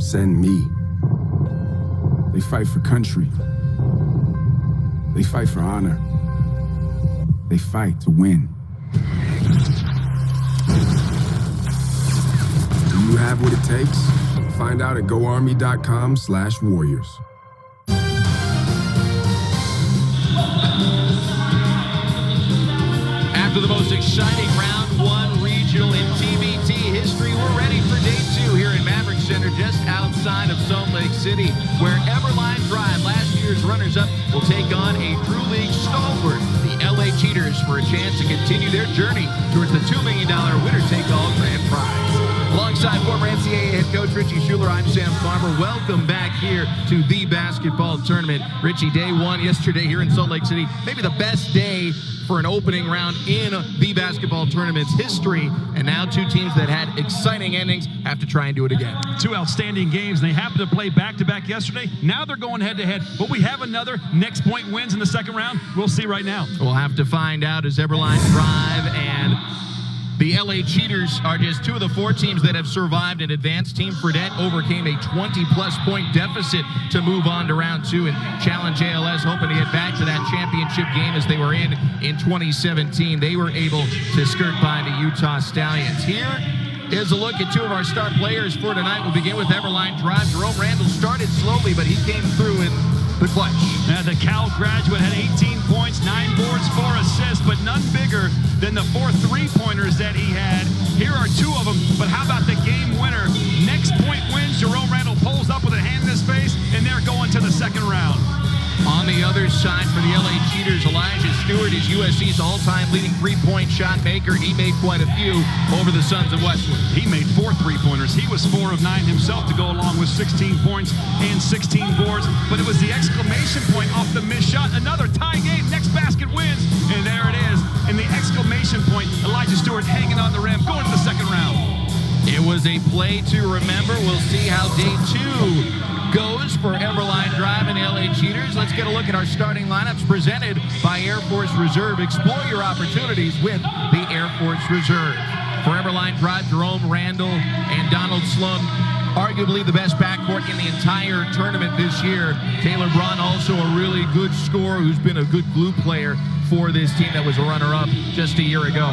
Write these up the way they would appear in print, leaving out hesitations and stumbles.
send me. They fight for country. They fight for honor. They fight to win. Do you have what it takes? Find out at goarmy.com/warriors. After the most exciting round one regional in TBT history, we're ready for day two here in Maverick Center, just outside of Salt Lake City, where Eberlein Drive, last year's runners-up, will take on a Drew League stalwart, the LA Cheaters, for a chance to continue their journey towards the $2 million winner-take-all grand prize. Alongside former NCAA head coach Richie Schuler, I'm Sam Farmer. Welcome back here to the basketball tournament. Richie, day one yesterday here in Salt Lake City. Maybe the best day for an opening round in the basketball tournament's history. And now two teams that had exciting endings have to try and do it again. Two outstanding games. They happened to play back-to-back yesterday. Now they're going head-to-head. Will we have another next point wins in the second round? We'll see right now. We'll have to find out as Eberlein Drive and the LA Cheaters are just two of the four teams that have survived an advanced. Team Fredette overcame a 20-plus point deficit to move on to round two and challenge ALS, hoping to get back to that championship game as they were in 2017. They were able to skirt by the Utah Stallions. Here is a look at two of our star players for tonight. We'll begin with Eberlein Drive. Jerome Randall started slowly, but he came through in the clutch. The Cal graduate had 18 points, 9 boards, 4 assists, but none bigger than the 4 3-pointers that he had. Here are two of them, but how about the game winner? Next point wins. Jerome Randall pulls up with a hand in his face, and they're going to the second round. On the other side for the LA Cheaters, Elijah Stewart is USC's all-time leading three-point shot maker. He made quite a few over the Sons of Westwood. He made 4 3-pointers. He was 4 of 9 himself to go along with 16 points and 16 boards. But it was the exclamation point off the missed shot. Another tie game. Next basket wins. And there it is. And the exclamation point, Elijah Stewart hanging on the rim, going to the second round. It was a play to remember. We'll see how day two goes for Eberlein Drive and LA Cheaters. Let's get a look at our starting lineups presented by Air Force Reserve. Explore your opportunities with the Air Force Reserve. For Eberlein Drive, Jerome Randall and Donald Slum, arguably the best backcourt in the entire tournament this year. Taylor Braun, also a really good scorer who's been a good glue player for this team that was a runner-up just a year ago.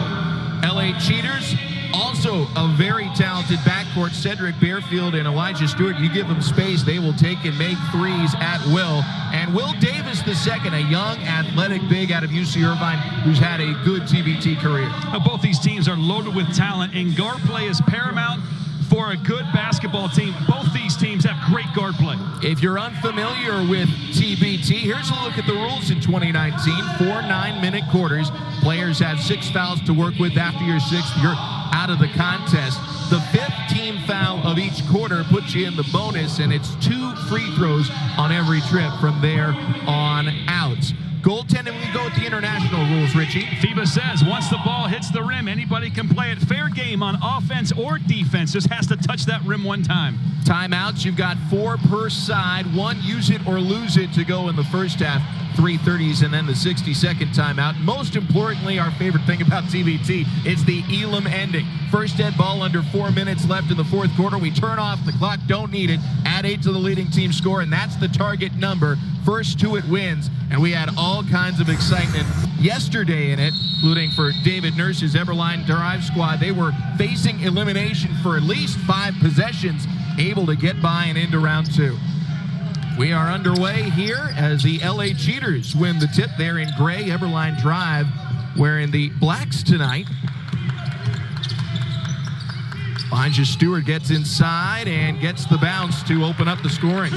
LA Cheaters, also a very talented backcourt. Cedric Bearfield and Elijah Stewart, you give them space, they will take and make threes at will. And Will Davis II, a young, athletic big out of UC Irvine, who's had a good TBT career. Both these teams are loaded with talent, and guard play is paramount for a good basketball team. Both these teams have great guard play. If you're unfamiliar with TBT, here's a look at the rules in 2019. 4 9-minute quarters. Players have 6 fouls to work with. After your 6th, you're out of the contest. The 5th team foul of each quarter puts you in the bonus, and it's 2 free throws on every trip from there on out. Goaltending, we go with the international rules, Richie. FIBA says once the ball hits the rim, anybody can play it. Fair game on offense or defense. Just has to touch that rim one time. Timeouts, you've got 4 per side. 1 use it or lose it to go in the first half. 3 30s and then the 60-second timeout. Most importantly, our favorite thing about TBT is the Elam ending. First dead ball under 4 minutes left in the fourth quarter. We turn off the clock, don't need it. Add 8 to the leading team score, and that's the target number. First to it wins, and we had all kinds of excitement yesterday in it, including for David Nurse's Eberlein Drive squad. They were facing elimination for at least 5 possessions, able to get by and into round 2. We are underway here as the LA Cheaters win the tip there in gray. Eberlein Drive wearing the blacks tonight. Elijah Stewart gets inside and gets the bounce to open up the scoring.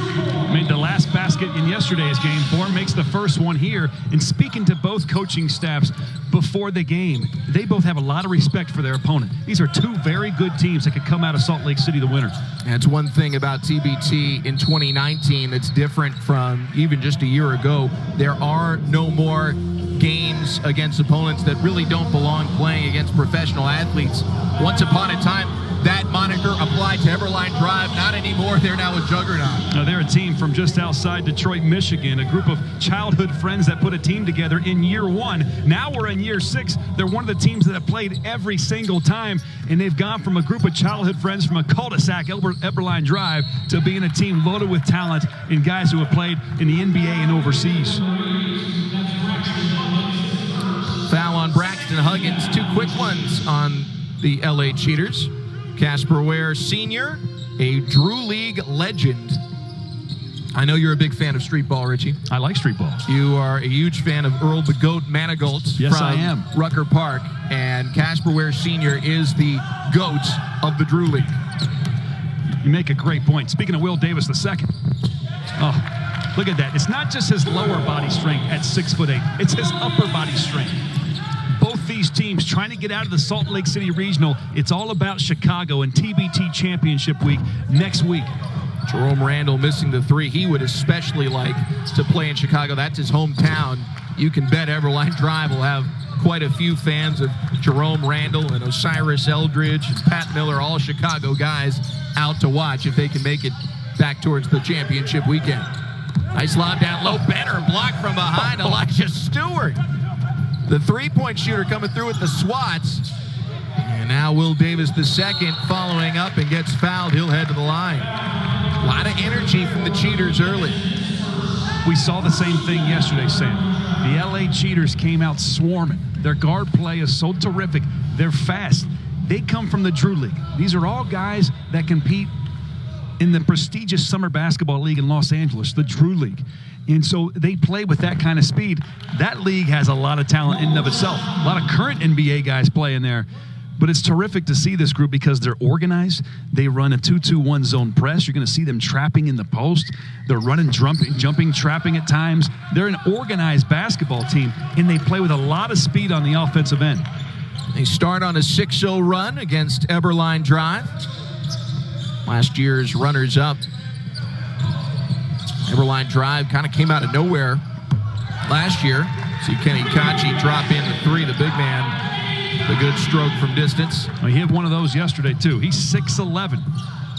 Made the last basket in yesterday's game. Bourne makes the first one here. And speaking to both coaching staffs before the game, they both have a lot of respect for their opponent. These are 2 very good teams that could come out of Salt Lake City the winners. That's one thing about TBT in 2019 that's different from even just a year ago. There are no more games against opponents that really don't belong playing against professional athletes. Once upon a time, that moniker applied fly to Eberlein Drive. Not anymore. They're now a juggernaut. Now, they're a team from just outside Detroit, Michigan, a group of childhood friends that put a team together in year 1. Now we're in year 6. They're one of the teams that have played every single time, and they've gone from a group of childhood friends from a cul-de-sac, Eberlein Drive, to being a team loaded with talent and guys who have played in the NBA and overseas. Foul on Braxton Huggins. 2 quick ones on the LA Cheaters. Casper Ware Sr., a Drew League legend. I know you're a big fan of street ball, Richie. I like street ball. You are a huge fan of Earl the Goat Manigault yes, from I am. Rucker Park. And Casper Ware Sr. is the GOAT of the Drew League. You make a great point. Speaking of Will Davis II. Oh, look at that. It's not just his lower body strength at 6'8". It's his upper body strength. Both these teams trying to get out of the Salt Lake City Regional. It's all about Chicago and TBT Championship Week next week. Jerome Randall missing the 3. He would especially like to play in Chicago. That's his hometown. You can bet Eberlein Drive will have quite a few fans of Jerome Randall and Osiris Eldridge and Pat Miller, all Chicago guys out to watch if they can make it back towards the championship weekend. Nice lob down low. Benner blocked from behind. Elijah Stewart, the 3-point shooter, coming through with the swats. And now Will Davis II following up and gets fouled. He'll head to the line. A lot of energy from the Cheaters early. We saw the same thing yesterday, Sam. The LA Cheaters came out swarming. Their guard play is so terrific. They're fast. They come from the Drew League. These are all guys that compete in the prestigious summer basketball league in Los Angeles, the Drew League. And so they play with that kind of speed. That league has a lot of talent in and of itself. A lot of current NBA guys play in there. But it's terrific to see this group because they're organized. They run a 2-2-1 zone press. You're going to see them trapping in the post. They're running, jumping, trapping at times. They're an organized basketball team, and they play with a lot of speed on the offensive end. They start on a 6-0 run against Eberlein Drive. Last year's runners-up. Eberlein Drive kind of came out of nowhere last year. See Kenny Kachi drop in the 3, the big man. A good stroke from distance. Well, he hit one of those yesterday, too. He's 6'11".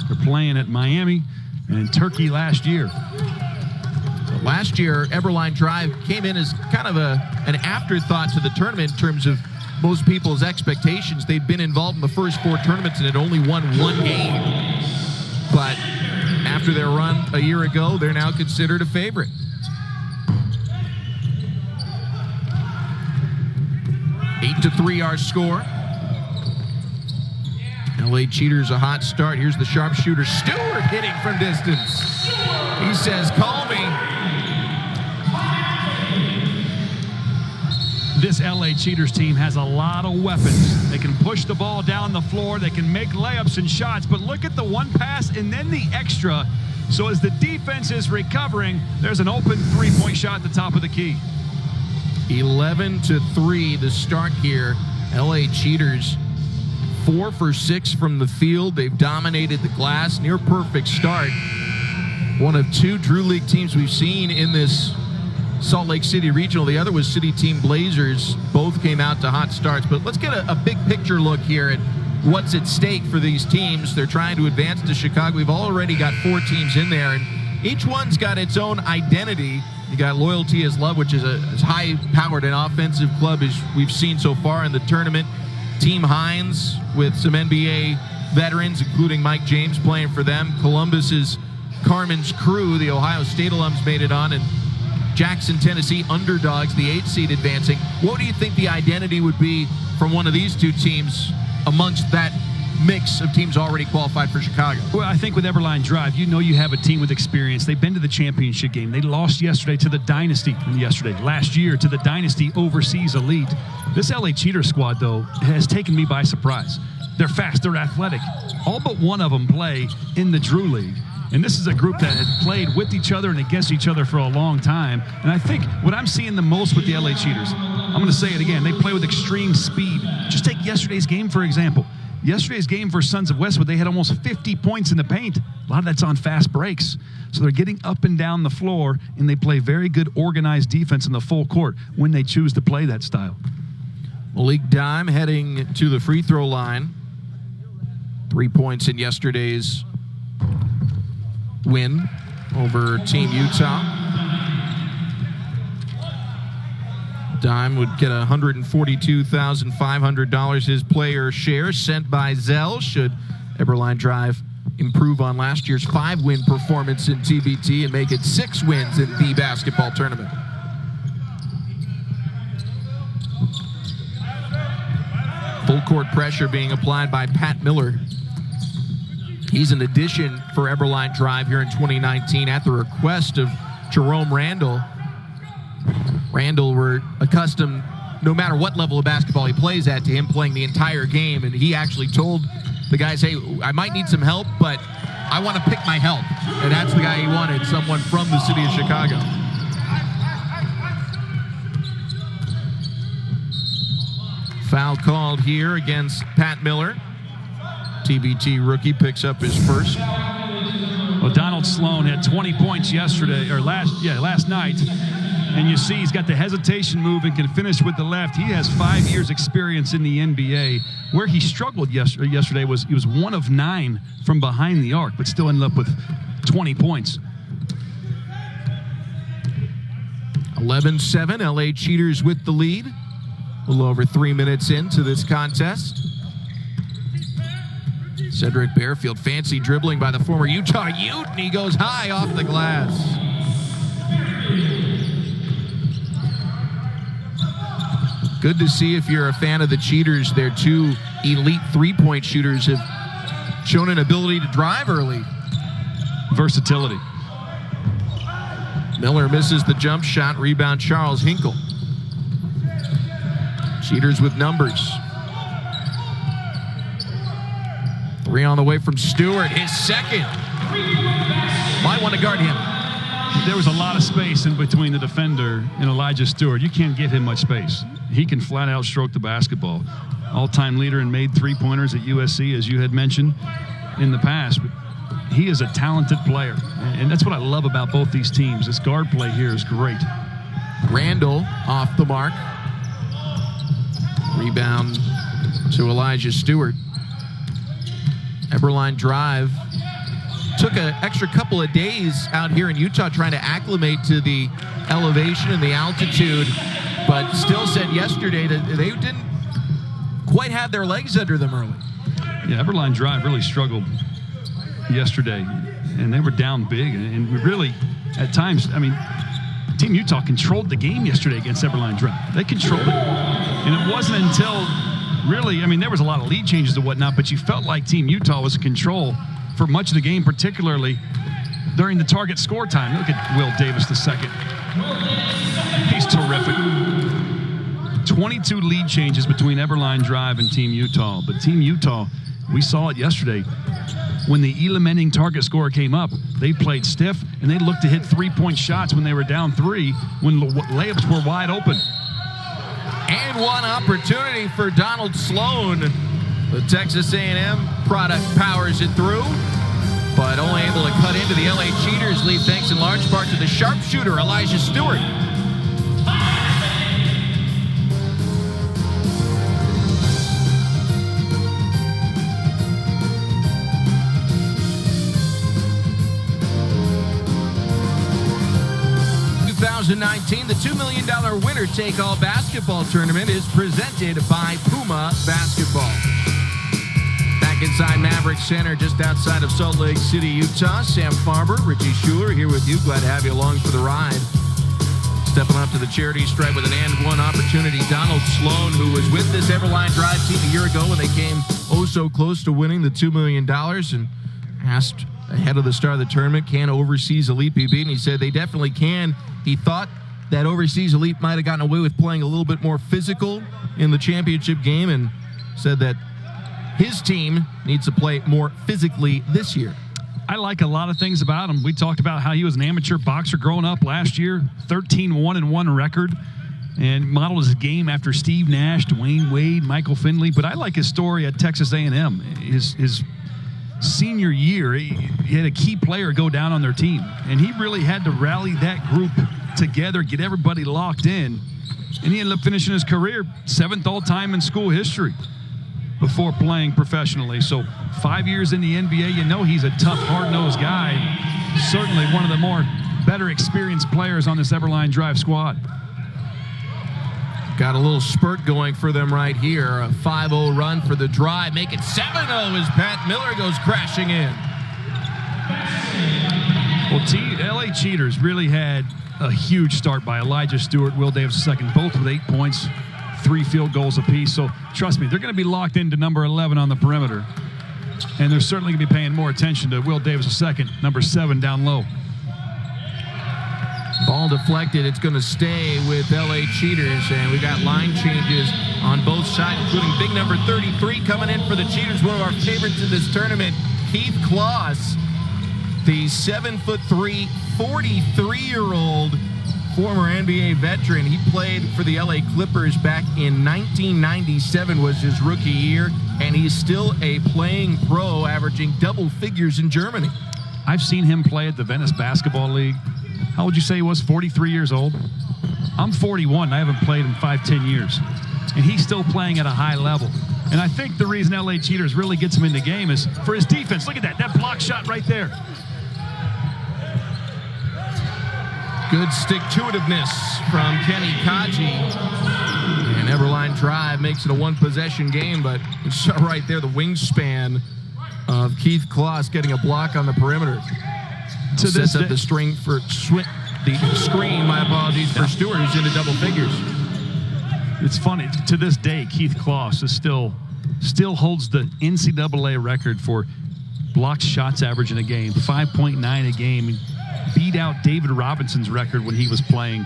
They're playing at Miami and Turkey last year. So last year, Eberlein Drive came in as kind of an afterthought to the tournament in terms of most people's expectations. They'd been involved in the first 4 tournaments and had only won 1 game. But after their run a year ago, they're now considered a favorite. Eight to 3 our score. LA Cheaters a hot start. Here's the sharpshooter Stewart hitting from distance. He says, call me. This LA Cheaters team has a lot of weapons. They can push the ball down the floor. They can make layups and shots. But look at the one pass and then the extra. So as the defense is recovering, there's an open 3-point shot at the top of the key. 11 to 3 the start here. LA Cheaters 4 for 6 from the field. They've dominated the glass. Near perfect start. One of 2 Drew League teams we've seen in this Salt Lake City Regional. The other was City Team Blazers. Both came out to hot starts. But let's get a big picture look here at what's at stake for these teams. They're trying to advance to Chicago. We've already got 4 teams in there, and each one's got its own identity. You got Loyalty as Love, which is as high-powered an offensive club as we've seen so far in the tournament. Team Hines with some NBA veterans, including Mike James playing for them. Columbus's Carmen's Crew, the Ohio State alums, made it on, and Jackson, Tennessee underdogs, the 8th seed advancing. What do you think the identity would be from one of these 2 teams amongst that mix of teams already qualified for Chicago? Well, I think with Eberlein Drive, you know you have a team with experience. They've been to the championship game. They lost yesterday to the Dynasty. Last year to the Dynasty Overseas Elite. This LA Cheater squad, though, has taken me by surprise. They're fast. They're athletic. All but one of them play in the Drew League. And this is a group that has played with each other and against each other for a long time. And I think what I'm seeing the most with the LA Cheaters, I'm going to say it again, they play with extreme speed. Just take yesterday's game, for example. Yesterday's game for Sons of Westwood, they had almost 50 points in the paint. A lot of that's on fast breaks. So they're getting up and down the floor, and they play very good organized defense in the full court when they choose to play that style. Malik Dime heading to the free throw line. 3 points in yesterday's win over Team Utah. Dime would get $142,500 his player share sent by Zell should Eberlein Drive improve on last year's 5-win performance in TBT and make it 6 wins in the basketball tournament. Full court pressure being applied by Pat Miller. He's an addition for Eberlein Drive here in 2019 at the request of Jerome Randall. Randall were accustomed, no matter what level of basketball he plays at, to him playing the entire game, and he actually told the guys, hey, I might need some help, but I want to pick my help. And that's the guy he wanted, someone from the city of Chicago. Foul called here against Pat Miller. TBT rookie picks up his first. Well, Donald Sloan had 20 points yesterday, or last night. And you see he's got the hesitation move and can finish with the left. He has 5 years experience in the NBA. Where he struggled yesterday was he was 1 of 9 from behind the arc, but still ended up with 20 points. 11-7, LA Cheaters with the lead. A little over 3 minutes into this contest. Cedric Bearfield, fancy dribbling by the former Utah Ute, and he goes high off the glass. Good to see if you're a fan of the Cheaters. Their 2 elite three-point shooters have shown an ability to drive early. Versatility. Miller misses the jump shot. Rebound, Charles Hinkle. Cheaters with numbers. 3 on the way from Stewart. His second. Might want to guard him. There was a lot of space in between the defender and Elijah Stewart. You can't give him much space. He can flat out stroke the basketball. All-time leader in made three-pointers at USC, as you had mentioned in the past. But he is a talented player, and that's what I love about both these teams. This guard play here is great. Randall off the mark. Rebound to Elijah Stewart. Eberlein Drive took an extra couple of days out here in Utah trying to acclimate to the elevation and the altitude, but still said yesterday that they didn't quite have their legs under them early. Yeah, Eberlein Drive really struggled yesterday, and they were down big, and we really, at times, I mean, Team Utah controlled the game yesterday against Eberlein Drive. They controlled it, and it wasn't until really, I mean, there was a lot of lead changes and whatnot, but you felt like Team Utah was in control for much of the game, particularly during the target score time. Look at Will Davis II. He's terrific. 22 lead changes between Eberlein Drive and Team Utah. But Team Utah, we saw it yesterday. When the Elam-ending target score came up, they played stiff, and they looked to hit three-point shots when they were down 3, when layups were wide open. And one opportunity for Donald Sloan. The Texas A&M product powers it through, but only able to cut into the LA Cheaters lead thanks in large part to the sharpshooter, Elijah Stewart. The $2 million winner-take-all basketball tournament is presented by Puma Basketball. Back inside Maverick Center, just outside of Salt Lake City, Utah. Sam Farber, Richie Schuler here with you. Glad to have you along for the ride. Stepping up to the charity stripe with an and-one opportunity. Donald Sloan, who was with this Eberlein Drive team a year ago when they came oh so close to winning the $2 million, and asked ahead of the start of the tournament, can overseas elite be beaten? He said they definitely can. He thought that overseas elite might have gotten away with playing a little bit more physical in the championship game, and said that his team needs to play more physically this year. I like a lot of things about him. We talked about how he was an amateur boxer growing up last year, 13-1-1 record, and modeled his game after Steve Nash, Dwayne Wade, Michael Finley. But I like his story at Texas A&M. His senior year, he had a key player go down on their team, and he really had to rally that group together, get everybody locked in, and he ended up finishing his career 7th all-time in school history. before playing professionally. So 5 years in the NBA, you know he's a tough, hard-nosed guy. Certainly one of the more better experienced players on this Eberlein Drive squad. Got a little spurt going for them right here. A 5-0 run for the Drive. Make it 7-0 as Pat Miller goes crashing in. Well, LA Cheaters really had a huge start by Elijah Stewart, Will Davis II, both with 8 points, 3 field goals apiece. So trust me, they're going to be locked into number 11 on the perimeter. And they're certainly going to be paying more attention to Will Davis II, number 7 down low. Ball deflected. It's going to stay with LA Cheaters, and we got line changes on both sides, including big number 33 coming in for the Cheaters, one of our favorites in this tournament, Keith Kloss, the 7'3", 43-year-old former NBA veteran. He played for the LA Clippers back in 1997 was his rookie year, and he's still a playing pro, averaging double figures in Germany. I've seen him play at the Venice Basketball League. How would you say he was? 43 years old? I'm 41. I haven't played in 5-10 years. And he's still playing at a high level. And I think the reason LA Cheaters really gets him in the game is for his defense. Look at that. That block shot right there. Good stick-to-itiveness from Kenny Kaji. And Eberlein Drive makes it a one-possession game, but you saw right there the wingspan of Keith Kloss getting a block on the perimeter. Sets up the screen, for Stewart, who's into double figures. It's funny, to this day, Keith Kloss is still holds the NCAA record for blocked shots average in a game, 5.9 a game. Beat out David Robinson's record when he was playing.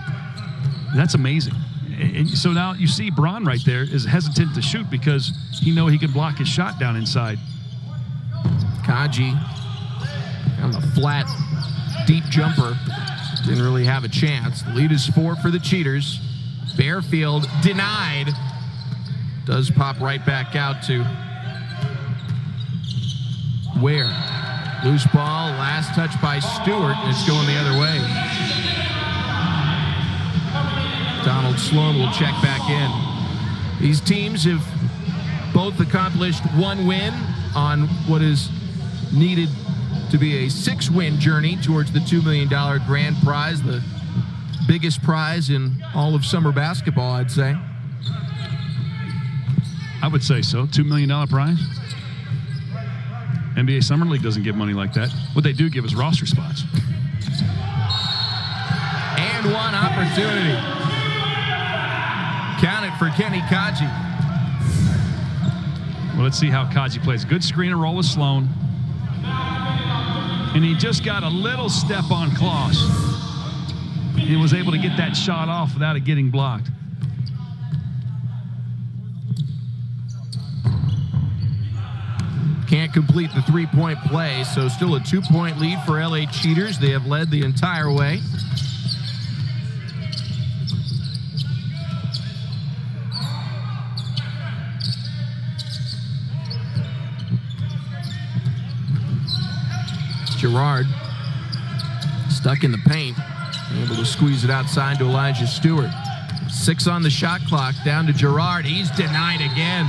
That's amazing. And so now you see Braun right there is hesitant to shoot because he can block his shot down inside. Kaji on the flat, deep jumper. Didn't really have a chance. The lead is 4 for the Cheaters. Bearfield denied. Does pop right back out to Ware. Loose ball, last touch by Stewart, and it's going the other way. Donald Sloan will check back in. These teams have both accomplished 1 win on what is needed to be a 6-win journey towards the $2 million grand prize, the biggest prize in all of summer basketball, I'd say. I would say so. $2 million prize. NBA Summer League doesn't give money like that. What they do give is roster spots. And one opportunity. Count it for Kenny Kaji. Well, let's see how Kaji plays. Good screen and roll with Sloan. And he just got a little step on Kloss. He was able to get that shot off without it getting blocked. Can't complete the 3-point play, so still a 2-point lead for LA Cheaters. They have led the entire way. Gerard stuck in the paint, able to squeeze it outside to Elijah Stewart. 6 on the shot clock, down to Gerard. He's denied again.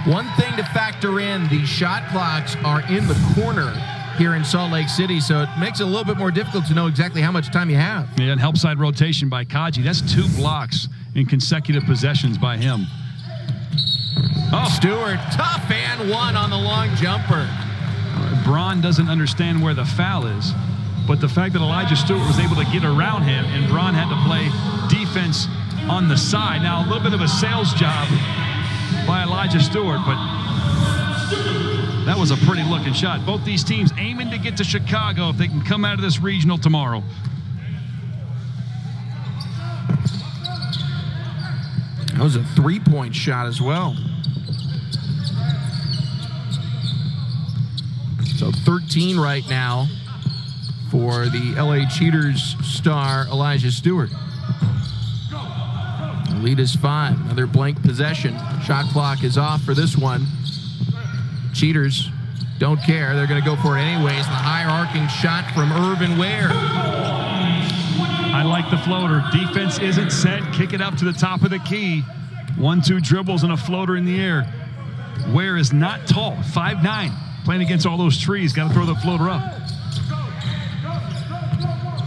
One thing to factor in, the shot clocks are in the corner here in Salt Lake City, so it makes it a little bit more difficult to know exactly how much time you have. Yeah, and help side rotation by Kaji. That's 2 blocks in consecutive possessions by him. Oh, Stewart, tough and one on the long jumper. Braun doesn't understand where the foul is, but the fact that Elijah Stewart was able to get around him and Braun had to play defense on the side. Now, a little bit of a sales job by Elijah Stewart, but that was a pretty looking shot. Both these teams aiming to get to Chicago if they can come out of this regional tomorrow. That was a 3-point shot as well. So 13 right now for the LA Cheaters star Elijah Stewart. The lead is 5. Another blank possession. Shot clock is off for this one. Cheaters don't care. They're going to go for it anyways. The high arcing shot from Irvin Ware. I like the floater. Defense isn't set. Kick it up to the top of the key. 1-2 dribbles and a floater in the air. Ware is not tall, 5'9", playing against all those trees. Got to throw the floater up.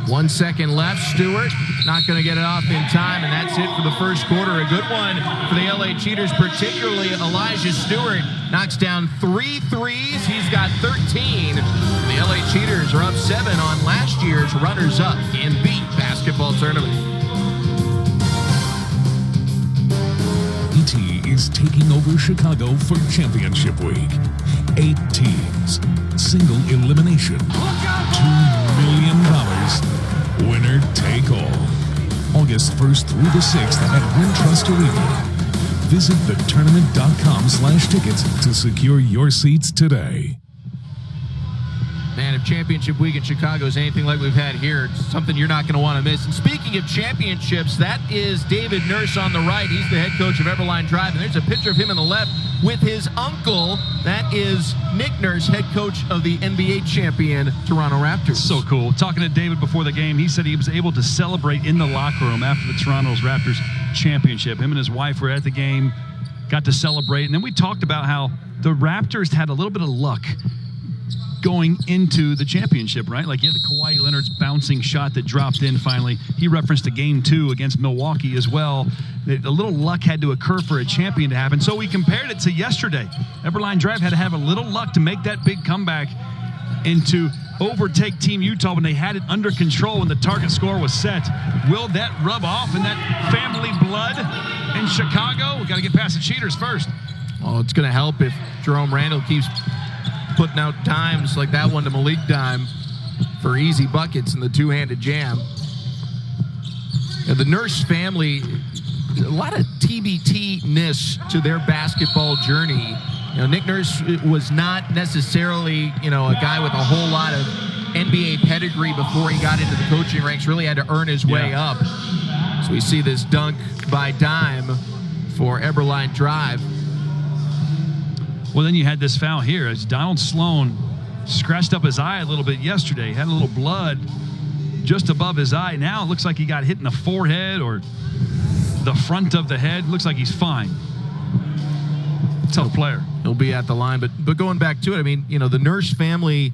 1 second left. Stewart not going to get it off in time, and that's it for the first quarter. A good one for the LA Cheaters, particularly Elijah Stewart. Knocks down 3 threes. He's got 13. The LA Cheaters are up 7 on last year's runners-up in the basketball tournament. TBT is taking over Chicago for championship week. 8 teams, single elimination, $2 million, winner take all. August 1st through the 6th at Wintrust Arena. Visit thetournament.com/tickets to secure your seats today. Man, if championship week in Chicago is anything like we've had here, it's something you're not going to want to miss. And speaking of championships, that is David Nurse on the right. He's the head coach of Eberlein Drive. And there's a picture of him on the left with his uncle. That is Nick Nurse, head coach of the NBA champion Toronto Raptors. So cool. Talking to David before the game, he said he was able to celebrate in the locker room after the Toronto Raptors championship. Him and his wife were at the game, got to celebrate. And then we talked about how the Raptors had a little bit of luck going into the championship, right? Like, you had the Kawhi Leonard's bouncing shot that dropped in finally. He referenced a game 2 against Milwaukee as well. A little luck had to occur for a champion to happen. So we compared it to yesterday. Eberlein Drive had to have a little luck to make that big comeback and to overtake Team Utah when they had it under control when the target score was set. Will that rub off in that family blood in Chicago? We got to get past the Cheaters first. Well, it's going to help if Jerome Randall keeps putting out dimes like that one to Malik Dime for easy buckets in the two-handed jam. And the Nurse family, a lot of TBT-ness to their basketball journey. You know, Nick Nurse was not necessarily, a guy with a whole lot of NBA pedigree before he got into the coaching ranks. Really had to earn his way up. So we see this dunk by Dime for Eberlein Drive. Well, then you had this foul here as Donald Sloan scratched up his eye a little bit yesterday. Had a little blood just above his eye. Now it looks like he got hit in the forehead or the front of the head. Looks like he's fine. Tough player. He'll be at the line. But going back to it, I mean, the Nurse family,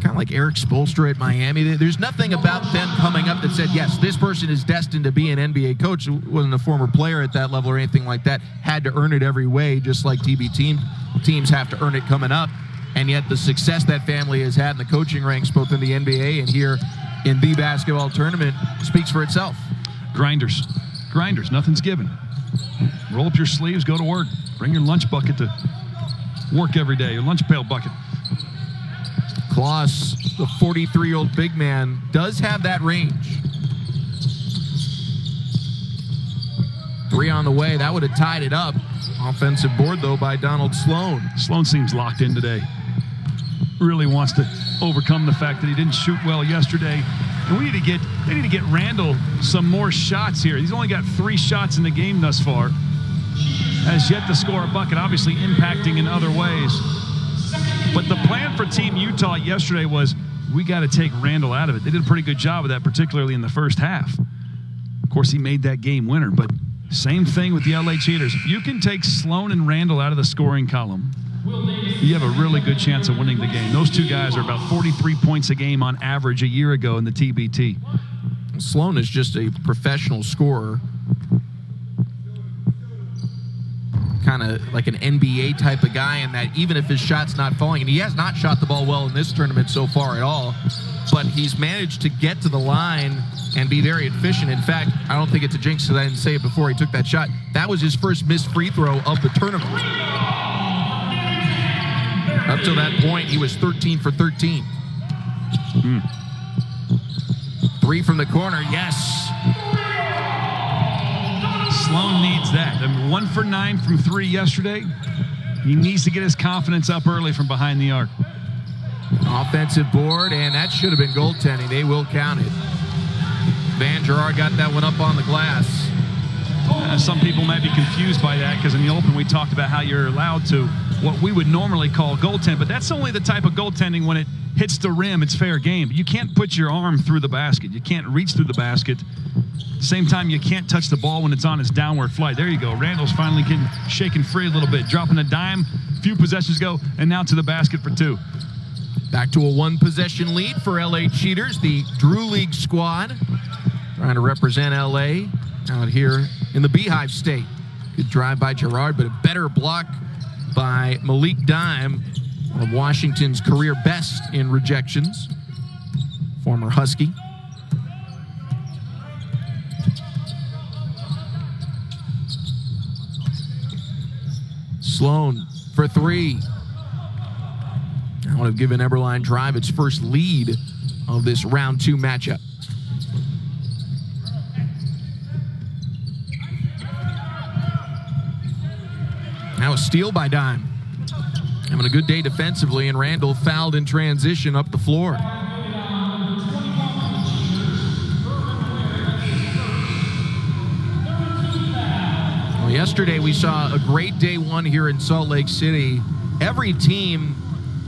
kind of like Eric Spoelstra at Miami, there's nothing about them coming up that said, yes, this person is destined to be an NBA coach. Wasn't a former player at that level or anything like that. Had to earn it every way, just like teams have to earn it coming up. And yet the success that family has had in the coaching ranks, both in the NBA and here in the basketball tournament, speaks for itself. Grinders, nothing's given. Roll up your sleeves, go to work. Bring your lunch bucket to work every day, your lunch pail bucket. Kloss, the 43-year-old big man, does have that range. 3 on the way. That would have tied it up. Offensive board, though, by Donald Sloan. Sloan seems locked in today. Really wants to overcome the fact that he didn't shoot well yesterday. And they need to get Randall some more shots here. He's only got 3 shots in the game thus far. Has yet to score a bucket, obviously impacting in other ways. But the plan for Team Utah yesterday was, we got to take Randall out of it. They did a pretty good job of that, particularly in the first half. Of course, he made that game winner, but same thing with the LA Cheaters. If you can take Sloan and Randall out of the scoring column, you have a really good chance of winning the game. Those 2 guys are about 43 points a game on average a year ago in the TBT. Sloan is just a professional scorer. Kind of like an NBA type of guy in that even if his shot's not falling, and he has not shot the ball well in this tournament so far at all, but he's managed to get to the line and be very efficient. In fact, I don't think it's a jinx because I didn't say it before he took that shot. That was his first missed free throw of the tournament. Up to that point, he was 13 for 13. 3 from the corner, yes. Sloan needs that. I mean, 1 for 9 from 3 yesterday. He needs to get his confidence up early from behind the arc. Offensive board, and that should have been goaltending. They will count it. Van Gerard got that one up on the glass. Some people might be confused by that because in the open we talked about how you're allowed to what we would normally call goaltend, but that's only the type of goaltending when it hits the rim, it's fair game. You can't put your arm through the basket. You can't reach through the basket. Same time, you can't touch the ball when it's on its downward flight. There you go. Randall's finally getting shaken free a little bit, dropping a dime. Few possessions go, and now to the basket for two. Back to a one-possession lead for LA Cheaters, the Drew League squad, trying to represent LA out here in the Beehive State. Good drive by Gerard, but a better block by Malik Dime, one of Washington's career best in rejections. Former Husky. Sloan for three. I would have given Eberlein Drive its first lead of this round 2 matchup. Now a steal by Dime. Having a good day defensively, and Randall fouled in transition up the floor. Well, yesterday we saw a great day 1 here in Salt Lake City. Every team,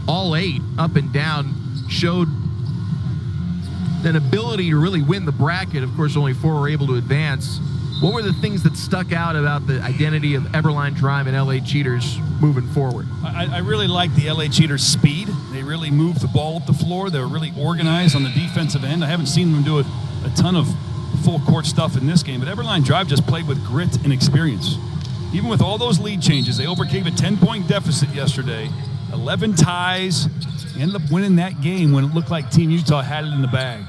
all 8 up and down, showed an ability to really win the bracket. Of course, only 4 were able to advance. What were the things that stuck out about the identity of Eberlein Drive and LA Cheaters moving forward? I really like the LA Cheaters' speed. They really moved the ball up the floor. They were really organized on the defensive end. I haven't seen them do a ton of full court stuff in this game, but Eberlein Drive just played with grit and experience. Even with all those lead changes, they overcame a 10-point deficit yesterday, 11 ties, ended up winning that game when it looked like Team Utah had it in the bag.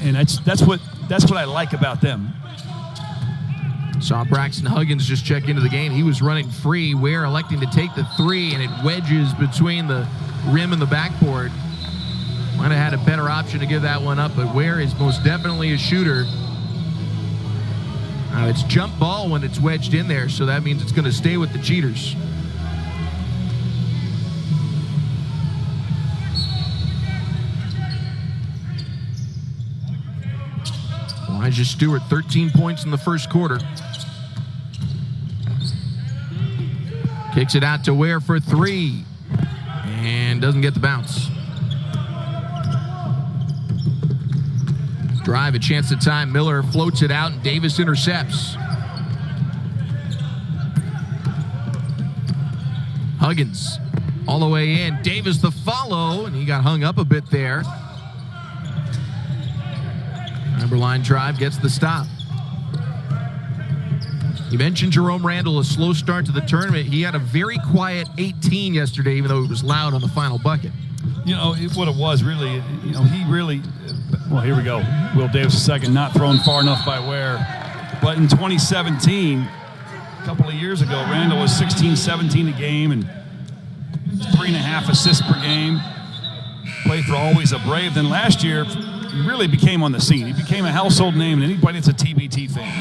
And that's what I like about them. Saw Braxton Huggins just check into the game. He was running free. Ware electing to take the 3, and it wedges between the rim and the backboard. Might have had a better option to give that one up, but Ware is most definitely a shooter. It's jump ball when it's wedged in there, so that means it's going to stay with the Cheaters. Elijah Stewart, 13 points in the first quarter. Kicks it out to Ware for 3, and doesn't get the bounce. Drive, a chance to time. Miller floats it out, and Davis intercepts. Huggins all the way in. Davis the follow, and he got hung up a bit there. Eberlein Drive gets the stop. You mentioned Jerome Randall, a slow start to the tournament. He had a very quiet 18 yesterday, even though it was loud on the final bucket. You know, what it was really, he really, well, here we go. Will Davis second, not thrown far enough by Ware. But in 2017, a couple of years ago, Randall was 16-17 a game and 3.5 assists per game. Played for Always a Brave. Then last year, he really became on the scene. He became a household name, and anybody that's a TBT fan.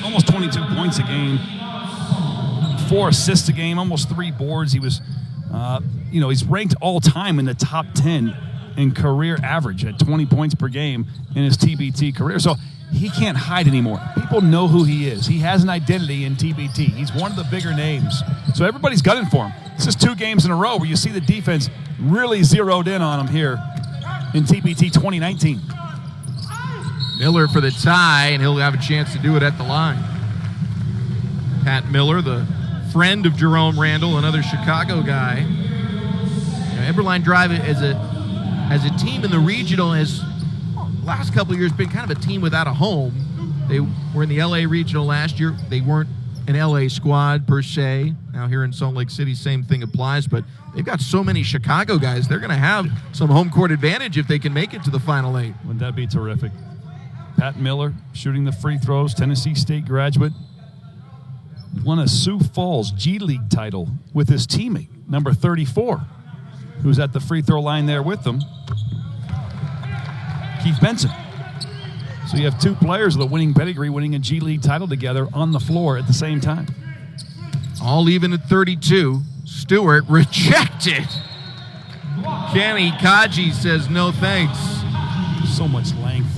Almost 22 points a game, 4 assists a game, almost 3 boards. He was, he's ranked all time in the top 10 in career average at 20 points per game in his TBT career. So he can't hide anymore. People know who he is. He has an identity in TBT. He's one of the bigger names. So everybody's gunning for him. This is 2 games in a row where you see the defense really zeroed in on him here in TBT 2019. Miller for the tie, and he'll have a chance to do it at the line. Pat Miller, the friend of Jerome Randall, another Chicago guy. Eberlein Drive as a team in the regional has, last couple of years, been kind of a team without a home. They were in the LA regional last year. They weren't an LA squad per se. Now here in Salt Lake City, same thing applies, but they've got so many Chicago guys. They're going to have some home court advantage if they can make it to the Final 8. Wouldn't that be terrific? Pat Miller shooting the free throws, Tennessee State graduate. Won a Sioux Falls G League title with his teammate, number 34, who's at the free throw line there with them, Keith Benson. So you have 2 players with a winning pedigree winning a G League title together on the floor at the same time. All even at 32. Stewart rejected. Kenny Kaji says no thanks. So much length.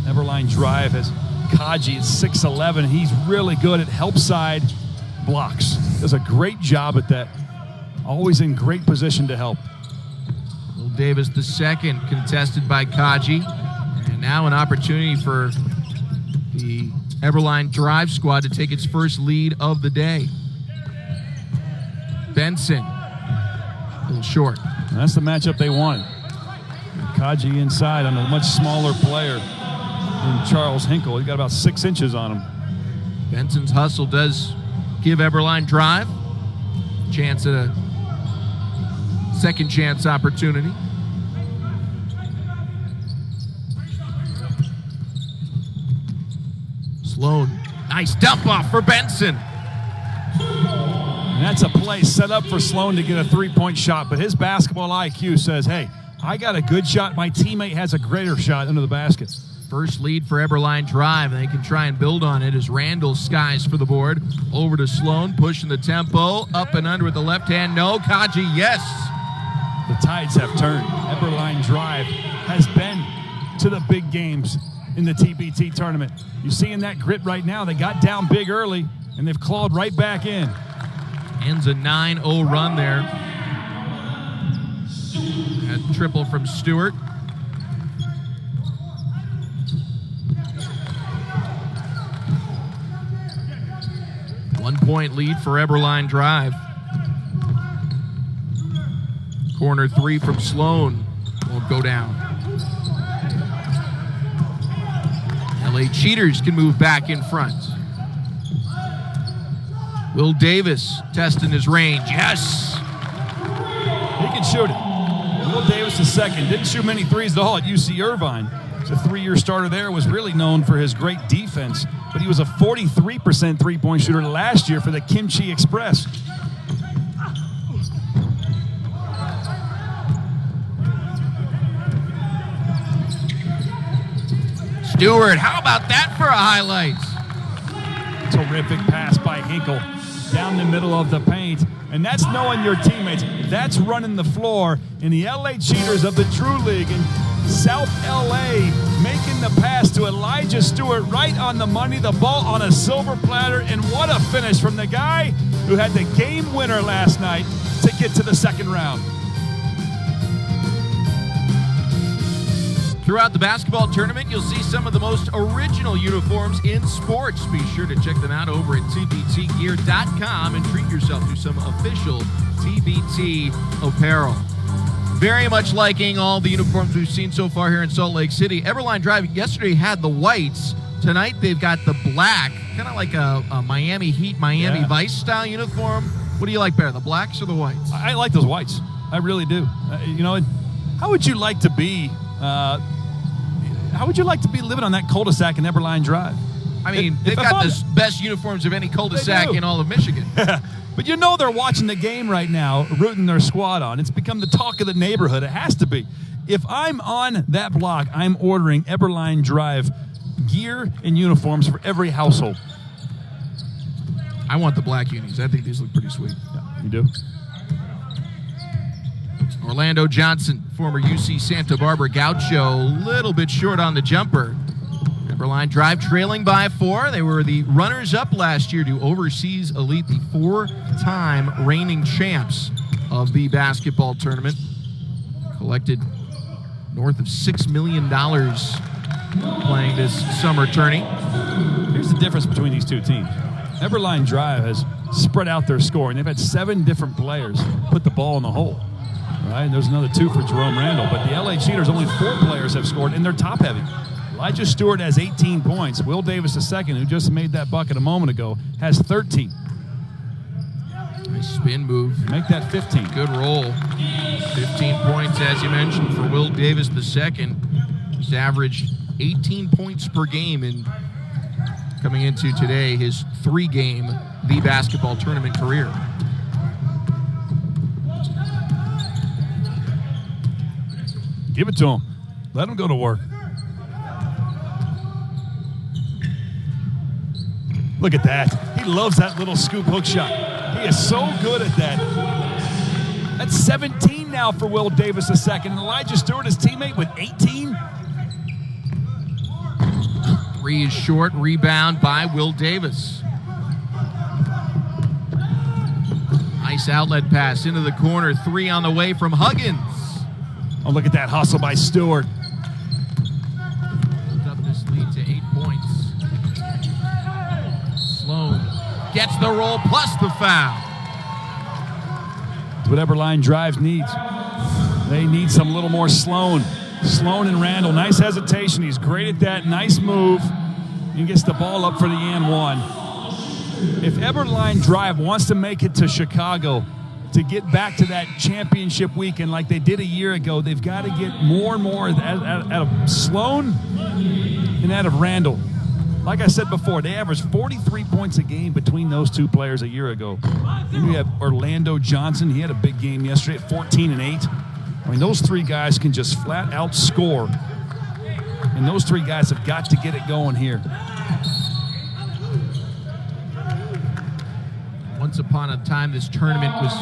Eberlein Drive has Kaji at 6'11". He's really good at help side blocks. Does a great job at that. Always in great position to help. Will Davis the second, contested by Kaji. And now an opportunity for the Eberlein Drive squad to take its first lead of the day. Benson, a little short. And that's the matchup they wanted. Kaji inside on a much smaller player than Charles Hinkle. He got about 6 inches on him. Benson's hustle does give Eberlein Drive chance at a second chance opportunity. Sloan, nice dump off for Benson. And that's a play set up for Sloan to get a 3-point shot, but his basketball IQ says, hey, I got a good shot. My teammate has a greater shot under the basket. First lead for Eberlein Drive, and they can try and build on it as Randall skies for the board. Over to Sloan, pushing the tempo, up and under with the left hand. No, Kaji, yes. The tides have turned. Eberlein Drive has been to the big games in the TBT tournament. You're seeing that grit right now. They got down big early, and they've clawed right back in. Ends a 9-0 run there. A triple from Stewart. One-point lead for Eberlein Drive. Corner 3 from Sloan won't go down. LA Cheaters can move back in front. Will Davis testing his range. Yes! He can shoot it. Will Davis the second. Didn't shoot many threes at all at UC Irvine. He's a 3-year starter there. Was really known for his great defense. But he was a 43% three-point shooter last year for the Kimchi Express. Stewart, how about that for a highlight? Terrific pass by Hinkle down the middle of the paint. And that's knowing your teammates. That's running the floor. And the LA Cheaters of the True League in South LA making the pass to Elijah Stewart right on the money. The ball on a silver platter. And what a finish from the guy who had the game winner last night to get to the second round. Throughout the basketball tournament, you'll see some of the most original uniforms in sports. Be sure to check them out over at tbtgear.com and treat yourself to some official TBT apparel. Very much liking all the uniforms we've seen so far here in Salt Lake City. Eberlein Drive yesterday had the whites. Tonight they've got the black, kind of like a Miami Heat, Miami Vice style uniform. What do you like better, the blacks or the whites? I like those whites. I really do. How would you like to be living on that cul-de-sac in Eberlein Drive? I mean, they've got the best uniforms of any cul-de-sac in all of Michigan. But they're watching the game right now, rooting their squad on. It's become the talk of the neighborhood. It has to be. If I'm on that block, I'm ordering Eberlein Drive gear and uniforms for every household. I want the black unis. I think these look pretty sweet. Yeah, you do? Orlando Johnson, former UC Santa Barbara Gaucho, a little bit short on the jumper. Eberlein Drive trailing by 4. They were the runners-up last year to Overseas Elite, the 4-time reigning champs of the basketball tournament. Collected north of $6 million playing this summer tourney. Here's the difference between these two teams. Eberlein Drive has spread out their scoring. They've had 7 different players put the ball in the hole. Right, and there's another 2 for Jerome Randall. But the LA Cheaters, only 4 players have scored, and they're top-heavy. Elijah Stewart has 18 points. Will Davis II, who just made that bucket a moment ago, has 13. Nice spin move. Make that 15. Good roll. 15 points, as you mentioned, for Will Davis II. He's averaged 18 points per game in coming into today, his 3-game The Basketball Tournament career. Give it to him. Let him go to work. Look at that. He loves that little scoop hook shot. He is so good at that. That's 17 now for Will Davis II. And Elijah Stewart, his teammate, with 18. Three is short, rebound by Will Davis. Nice outlet pass into the corner. Three on the way from Huggins. Oh, look at that hustle by Stewart. Moved up this lead to 8 points. Sloan gets the roll plus the foul. It's what Eberlein Drive needs. They need some little more Sloan. Sloan and Randall, nice hesitation. He's great at that. Nice move. He gets the ball up for the and one. If Eberlein Drive wants to make it to Chicago to get back to that championship weekend like they did a year ago, they've got to get more and more out of Sloan and out of Randall. Like I said before, they averaged 43 points a game between those two players a year ago. Then you have Orlando Johnson. He had a big game yesterday at 14 and 8. I mean, those three guys can just flat out score. And those three guys have got to get it going here. Once upon a time, this tournament was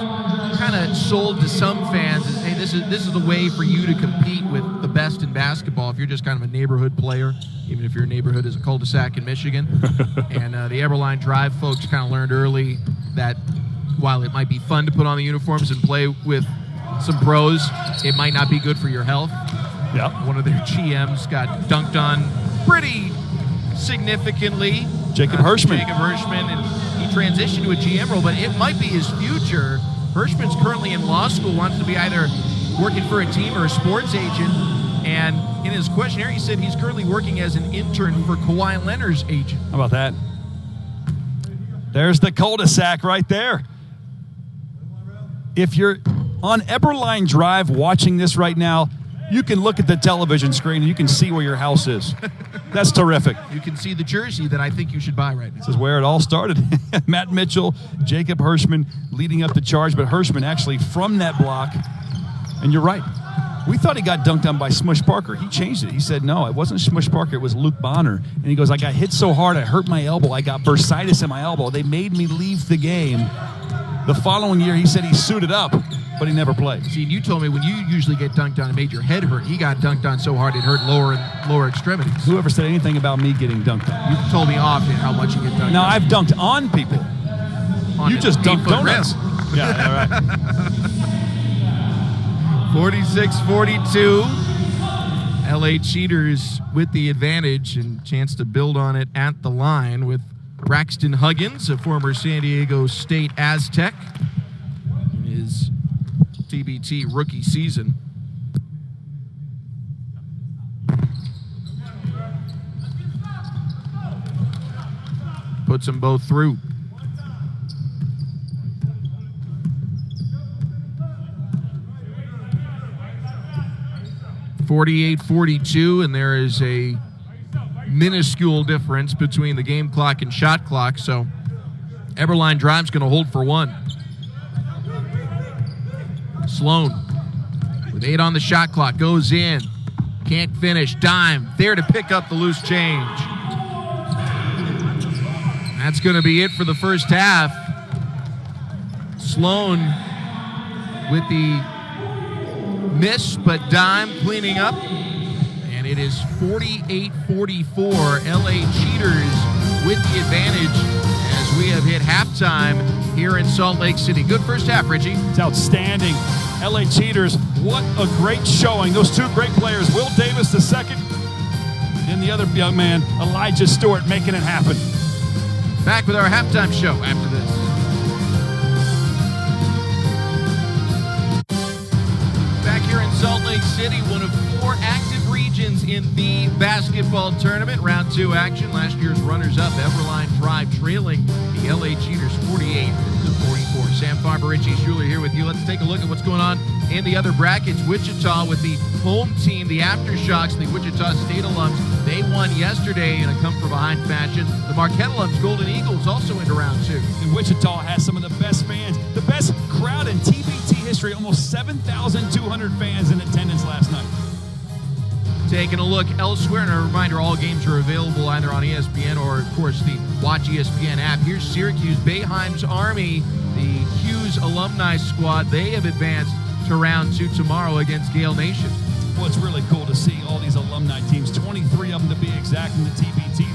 kind of sold to some fans as, hey, this is the way for you to compete with the best in basketball if you're just kind of a neighborhood player, even if your neighborhood is a cul-de-sac in Michigan. And the Eberlein Drive folks kind of learned early that while it might be fun to put on the uniforms and play with some pros, it might not be good for your health. Yep. One of their GMs got dunked on pretty significantly. Jacob Hirschman, and he transitioned to a GM role, but it might be his future. Hirschman's currently in law school, wants to be either working for a team or a sports agent, and in his questionnaire he said he's currently working as an intern for Kawhi Leonard's agent. How about that? There's the cul-de-sac right there. If you're on Eberlein Drive watching this right now, you can look at the television screen and you can see where your house is. That's terrific. You can see the jersey that I think you should buy right now. This is where it all started. Matt Mitchell, Jacob Hirschman leading up the charge, but Hirschman actually from that block. And you're right. We thought he got dunked on by Smush Parker. He changed it. He said, no, it wasn't Smush Parker. It was Luke Bonner. And he goes, I got hit so hard, I hurt my elbow. I got bursitis in my elbow. They made me leave the game. The following year, he said he suited up, but he never played. See, and you told me when you usually get dunked on, it made your head hurt. He got dunked on so hard it hurt lower extremities. Whoever said anything about me getting dunked on? You told me often how much you get dunked on. No, I've dunked on people. You just dunked donuts. Yeah, all right. 46-42. LA Cheaters with the advantage and chance to build on it at the line with Braxton Huggins, a former San Diego State Aztec, in his TBT rookie season. Puts them both through. (48-42), and there is a minuscule difference between the game clock and shot clock, so Eberlein Drive's going to hold for one. Sloan with 8 on the shot clock, goes in, can't finish, dime, there to pick up the loose change. That's going to be it for the first half. Sloan with the miss, but dime cleaning up. And it is 48-44. LA Cheaters with the advantage as we have hit halftime here in Salt Lake City. Good first half, Richie. It's outstanding. LA Cheaters, what a great showing. Those two great players, Will Davis the second, and the other young man, Elijah Stewart, making it happen. Back with our halftime show after this. Back here in Salt Lake City, one of 4 active regions in the basketball tournament. Round 2 action. Last year's runners-up, Eberlein Drive, trailing the LA Cheaters 48-44. Sam Farber, Richie Schuler here with you. Let's take a look at what's going on in the other brackets. Wichita with the home team, the Aftershocks, the Wichita State alums. They won yesterday in a come-from-behind fashion. The Marquette alums, Golden Eagles, also into round 2. And Wichita has some of the best fans, the best crowd in TBT history. Almost 7,200 fans in attendance last night. Taking a look elsewhere, and a reminder, all games are available either on ESPN or, of course, the Watch ESPN app. Here's Syracuse, Boeheim's Army, the Hughes alumni squad. They have advanced to round 2 tomorrow against Gale Nation. Well, it's really cool to see all these alumni teams, 23 of them to be exact, in the TBT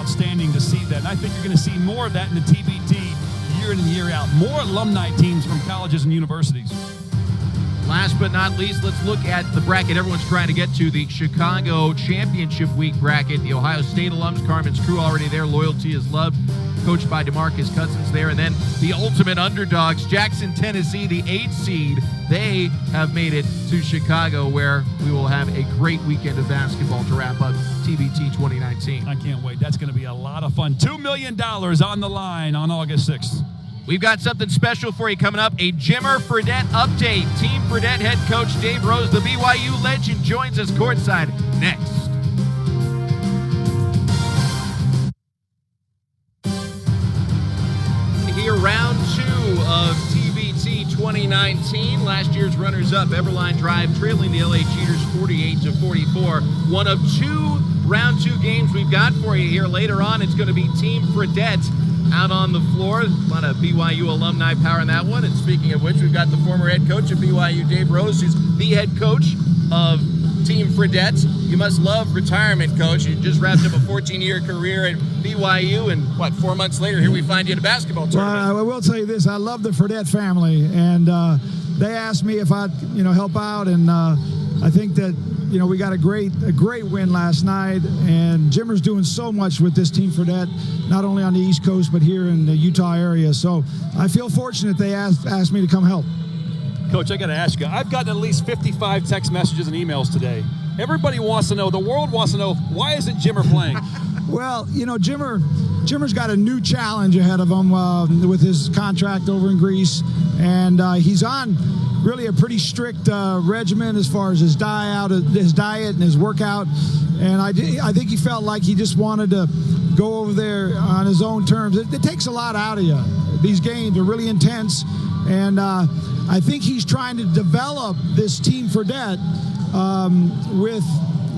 outstanding to see that. And I think you're going to see more of that in the TBT year in and year out. More alumni teams from colleges and universities. Last but not least, let's look at the bracket everyone's trying to get to, the Chicago Championship Week bracket. The Ohio State alums, Carmen's crew already there. Loyalty is loved, coached by DeMarcus Cousins there. And then the ultimate underdogs, Jackson, Tennessee, the 8th seed. They have made it to Chicago, where we will have a great weekend of basketball to wrap up TBT 2019. I can't wait. That's going to be a lot of fun. $2 million on the line on August 6th. We've got something special for you coming up, a Jimmer Fredette update. Team Fredette head coach Dave Rose, the BYU legend, joins us courtside next. Here, round 2 of TBT 2019. Last year's runners-up, Eberlein Drive, trailing the LA Cheaters 48-44. One of 2 round 2 games we've got for you here. Later on, it's going to be Team Fredette out on the floor. A lot of BYU alumni power in that one. And speaking of which, we've got the former head coach of BYU, Dave Rose, who's the head coach of Team Fredette. You must love retirement, Coach. You just wrapped up a 14-year career at BYU, and 4 months later, here we find you at a basketball tournament. Well, I will tell you this: I love the Fredette family, and they asked me if I'd help out, and I think that we got a great win last night, and Jimmer's doing so much with this Team Fredette, not only on the East Coast but here in the Utah area. So I feel fortunate they asked me to come help. Coach, I got to ask you, I've gotten at least 55 text messages and emails today. Everybody wants to know, the world wants to know, why isn't Jimmer playing? Well, Jimmer's got a new challenge ahead of him with his contract over in Greece, and he's on really a pretty strict regimen as far as his diet and his workout. And I think he felt like he just wanted to go over there on his own terms. It takes a lot out of you. These games are really intense, and I think he's trying to develop this Team Fredette with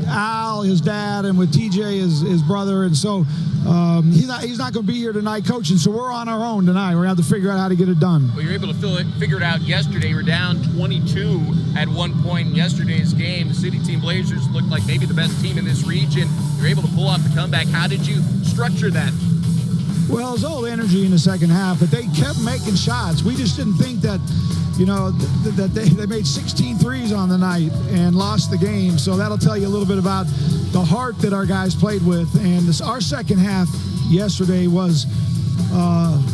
Al, his dad, and with TJ, his brother, and so he's not going to be here tonight coaching. So we're on our own tonight. We're going to have to figure out how to get it done. Well, you're able to figure it out yesterday. You were down 22 at one point in yesterday's game. The City Team Blazers looked like maybe the best team in this region. You're able to pull off the comeback. How did you structure that? Well, it was all energy in the second half, but they kept making shots. We just didn't think that, that they made 16 threes on the night and lost the game. So that'll tell you a little bit about the heart that our guys played with. And our second half yesterday was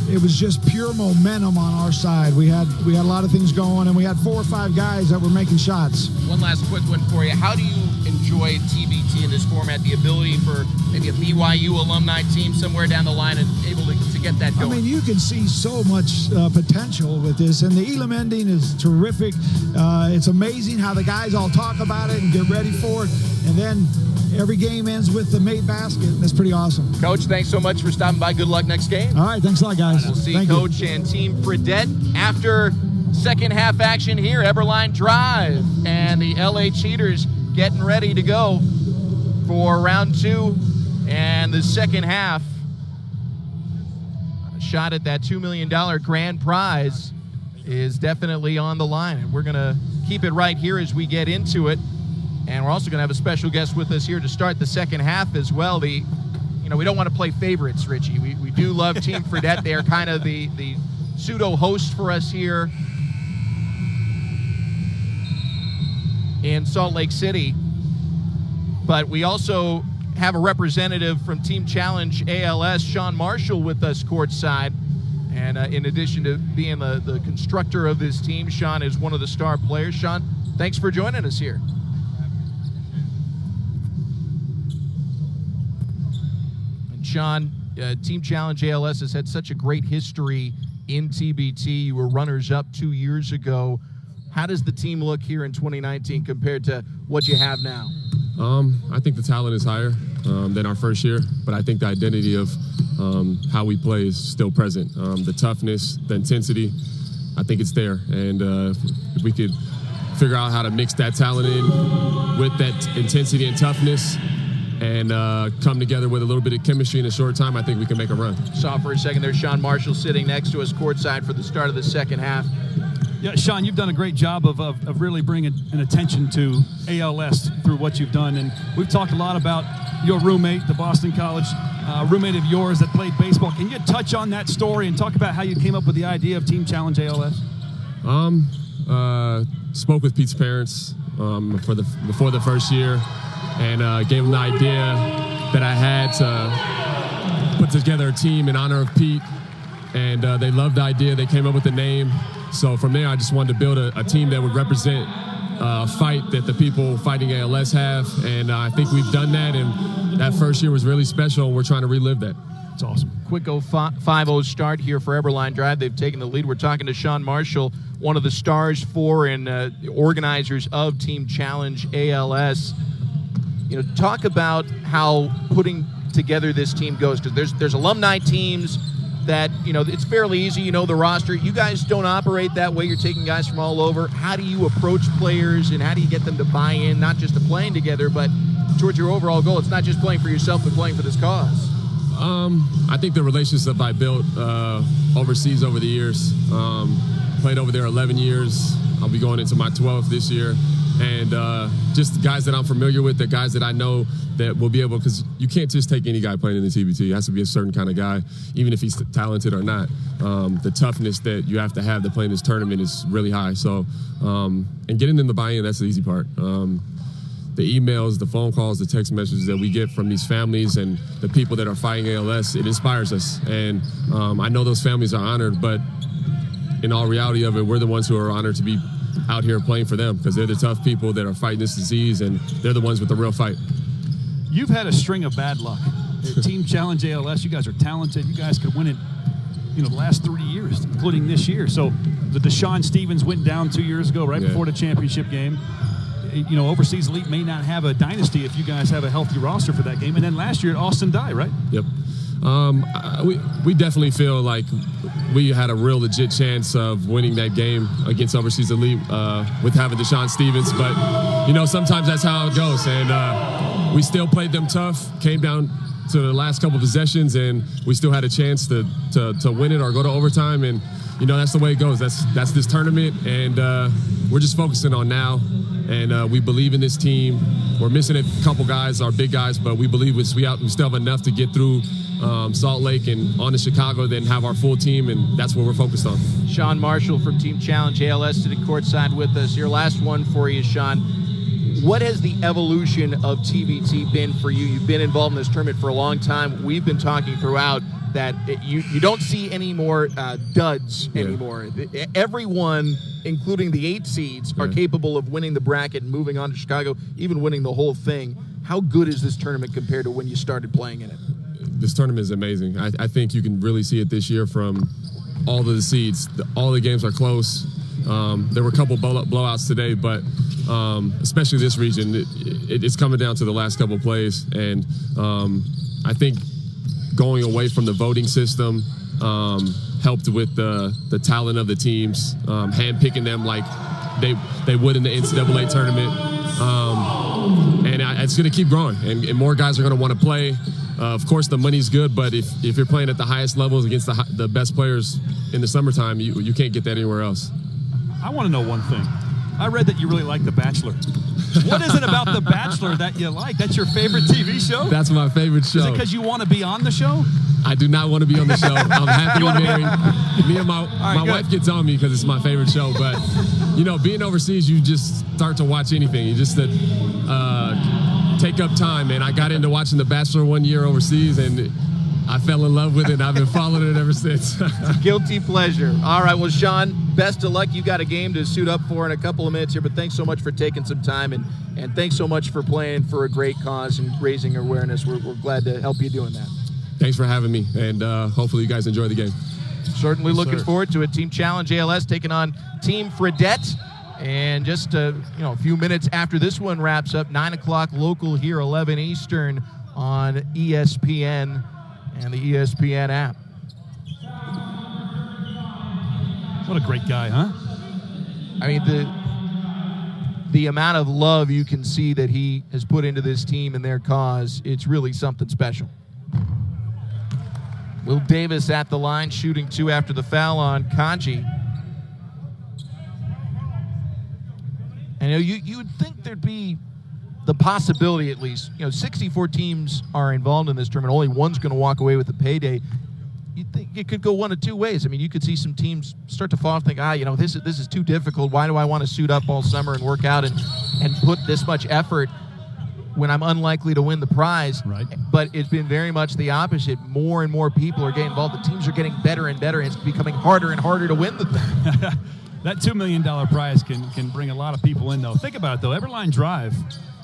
it was just pure momentum on our side. We had a lot of things going, and we had 4 or 5 guys that were making shots. One last quick one for you. How do you enjoy TBT in this format? The ability for maybe a BYU alumni team somewhere down the line and able to get that going? I mean, you can see so much potential with this, and the Elam ending is terrific. It's amazing how the guys all talk about it and get ready for it, and then every game ends with the made basket. That's pretty awesome. Coach, thanks so much for stopping by. Good luck next game. All right, thanks a lot, guys. We'll see Thank Coach you. and Team Fredette after second half action here. Eberlein Drive and the LA Cheaters getting ready to go for round 2 and the second half. A shot at that $2 million grand prize is definitely on the line, and we're going to keep it right here as we get into it. And we're also going to have a special guest with us here to start the second half as well. We don't want to play favorites, Richie. We do love Team Fredette. They are kind of the pseudo-host for us here in Salt Lake City. But we also have a representative from Team Challenge ALS, Sean Marshall, with us courtside. And in addition to being the constructor of this team, Sean is one of the star players. Sean, thanks for joining us here. Sean, Team Challenge ALS has had such a great history in TBT. You were runners-up 2 years ago. How does the team look here in 2019 compared to what you have now? I think the talent is higher than our first year, but I think the identity of how we play is still present. The toughness, the intensity, I think it's there. And if we could figure out how to mix that talent in with that intensity and toughness, and come together with a little bit of chemistry in a short time, I think we can make a run. Saw for a second there Sean Marshall sitting next to us courtside for the start of the second half. Yeah, Sean, you've done a great job of really bringing an attention to ALS through what you've done. And we've talked a lot about your roommate, the Boston College roommate of yours that played baseball. Can you touch on that story and talk about how you came up with the idea of Team Challenge ALS? Spoke with Pete's parents before the first year, and gave them the idea that I had to put together a team in honor of Pete, and they loved the idea. They came up with the name. So from there, I just wanted to build a team that would represent a fight that the people fighting ALS have, and I think we've done that, and that first year was really special, and we're trying to relive that. It's awesome. Quick 5-0 start here for Eberlein Drive. They've taken the lead. We're talking to Sean Marshall, one of the stars for and organizers of Team Challenge ALS. You know, talk about how putting together this team goes, because there's alumni teams that, you know, it's fairly easy, you know the roster. You guys don't operate that way. You're taking guys from all over. How do you approach players, and how do you get them to buy in, not just to playing together, but towards your overall goal? It's not just playing for yourself, but playing for this cause. I think the relationships I built overseas over the years, played over there 11 years. I'll be going into my 12th this year. And just guys that I'm familiar with, the guys that I know that will be able, because you can't just take any guy playing in the TBT. It has to be a certain kind of guy, even if he's talented or not. The toughness that you have to play in this tournament is really high. So, and getting them to buy in, that's the easy part. The emails, the phone calls, the text messages that we get from these families and the people that are fighting ALS, it inspires us. And I know those families are honored, but in all reality of it, we're the ones who are honored to be out here playing for them, because they're the tough people that are fighting this disease, and they're the ones with the real fight. You've had a string of bad luck. Team Challenge ALS, you guys are talented. You guys could win it, you know, the last 3 years, including this year. So the Deshaun Stevens went down 2 years ago, right before the championship game. You know, Overseas Elite may not have a dynasty if you guys have a healthy roster for that game. And then last year at Austin Dye, right? Yep. We definitely feel like we had a real legit chance of winning that game against Overseas Elite with having Deshaun Stevens. But, you know, sometimes that's how it goes. And we still played them tough, came down to the last couple possessions, and we still had a chance to win it or go to overtime. And, you know, that's the way it goes. That's this tournament, and we're just focusing on now. And we believe in this team. We're missing a couple guys, our big guys, but we believe we still have enough to get through Salt Lake and on to Chicago, then have our full team, and that's what we're focused on. Sean Marshall from Team Challenge ALS sitting courtside with us. Your last one for you, Sean. What has the evolution of TBT been for you? You've been involved in this tournament for a long time. We've been talking throughout that you don't see any more duds anymore. Everyone, including the 8 seeds, are capable of winning the bracket and moving on to Chicago, even winning the whole thing. How good is this tournament compared to when you started playing in it? This tournament is amazing. I think you can really see it this year from all of the seeds. All the games are close. There were a couple blowouts today, but especially this region, it's coming down to the last couple plays. And I think going away from the voting system helped with the talent of the teams, handpicking them like they would in the NCAA tournament. And it's going to keep growing, and more guys are going to want to play. Of course, the money's good, but if you're playing at the highest levels against the best players in the summertime, you can't get that anywhere else. I want to know one thing. I read that you really like The Bachelor. What is it about The Bachelor that you like? That's your favorite TV show? That's my favorite show. Is it because you want to be on the show? I do not want to be on the show. I'm happily married. Me and my wife gets on me because it's my favorite show. But, you know, being overseas, you just start to watch anything. You just take up time. And I got into watching The Bachelor 1 year overseas, and I fell in love with it, and I've been following it ever since. Guilty pleasure. All right, well, Sean, best of luck. You got a game to suit up for in a couple of minutes here, but thanks so much for taking some time, and thanks so much for playing for a great cause and raising awareness. We're glad to help you doing that. Thanks for having me, and hopefully you guys enjoy the game. Certainly looking forward to it. Team Challenge ALS taking on Team Fredette. And just a few minutes after this one wraps up, 9 o'clock local here, 11 Eastern on ESPN and the ESPN app. What a great guy, huh? I mean, the amount of love you can see that he has put into this team and their cause, it's really something special. Will Davis at the line, shooting 2 after the foul on Kanji. And you would think there'd be the possibility, at least, 64 teams are involved in this tournament. Only one's going to walk away with the payday. You'd think it could go one of two ways. I mean, you could see some teams start to fall off and think, this is too difficult. Why do I want to suit up all summer and work out and put this much effort when I'm unlikely to win the prize? Right. But it's been very much the opposite. More and more people are getting involved. The teams are getting better and better, and it's becoming harder and harder to win the thing. That $2 million prize can bring a lot of people in, though. Think about it, though. Eberlein Drive,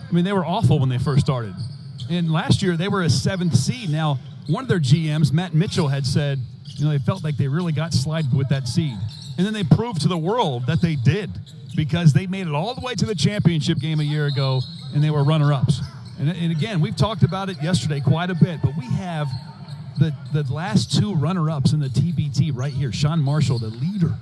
I mean, they were awful when they first started. And last year, they were a 7th seed. Now, one of their GMs, Matt Mitchell, had said, they felt like they really got slided with that seed. And then they proved to the world that they did, because they made it all the way to the championship game a year ago, and they were runner-ups. And again, we've talked about it yesterday quite a bit, but we have the last 2 runner-ups in the TBT right here. Sean Marshall, the leader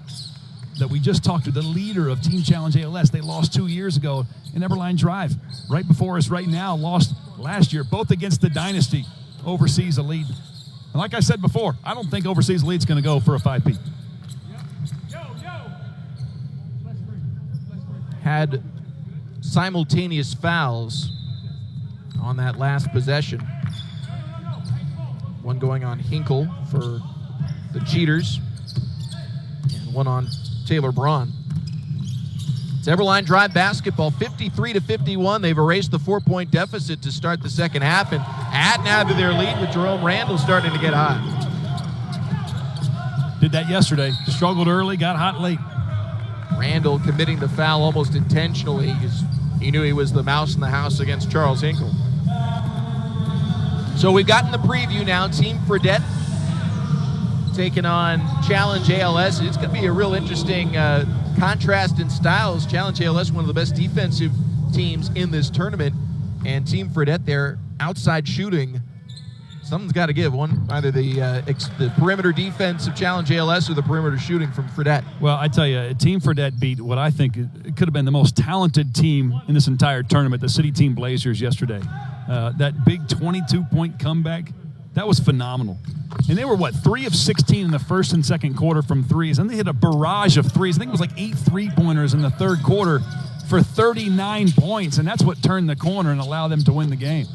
that we just talked to, the leader of Team Challenge ALS. They lost 2 years ago in Eberlein Drive. Right before us right now, lost last year, both against the Dynasty Overseas Elite. And like I said before, I don't think Overseas Elite's going to go for a 5P. Had simultaneous fouls on that last possession. One going on Hinkle for the Cheaters, and one on Taylor Braun. It's Eberlein Drive basketball, 53-51. They've erased the 4-point deficit to start the second half, and add now to their lead with Jerome Randall starting to get hot. Did that yesterday. Struggled early, got hot late. Randall committing the foul almost intentionally because he knew he was the mouse in the house against Charles Hinkle. So we've gotten the preview now. Team Fredette taking on Challenge ALS. It's going to be a real interesting contrast in styles. Challenge ALS, one of the best defensive teams in this tournament, and Team Fredette, their outside shooting, something's got to give. Either the perimeter defense of Challenge ALS or the perimeter shooting from Fredette. Well, I tell you, Team Fredette beat what I think it could have been the most talented team in this entire tournament, the City Team Blazers, yesterday. That big 22-point comeback, that was phenomenal. And they were, 3 of 16 in the first and second quarter from threes. And they hit a barrage of threes. I think it was like 8 3-pointers in the third quarter for 39 points. And that's what turned the corner and allowed them to win the game.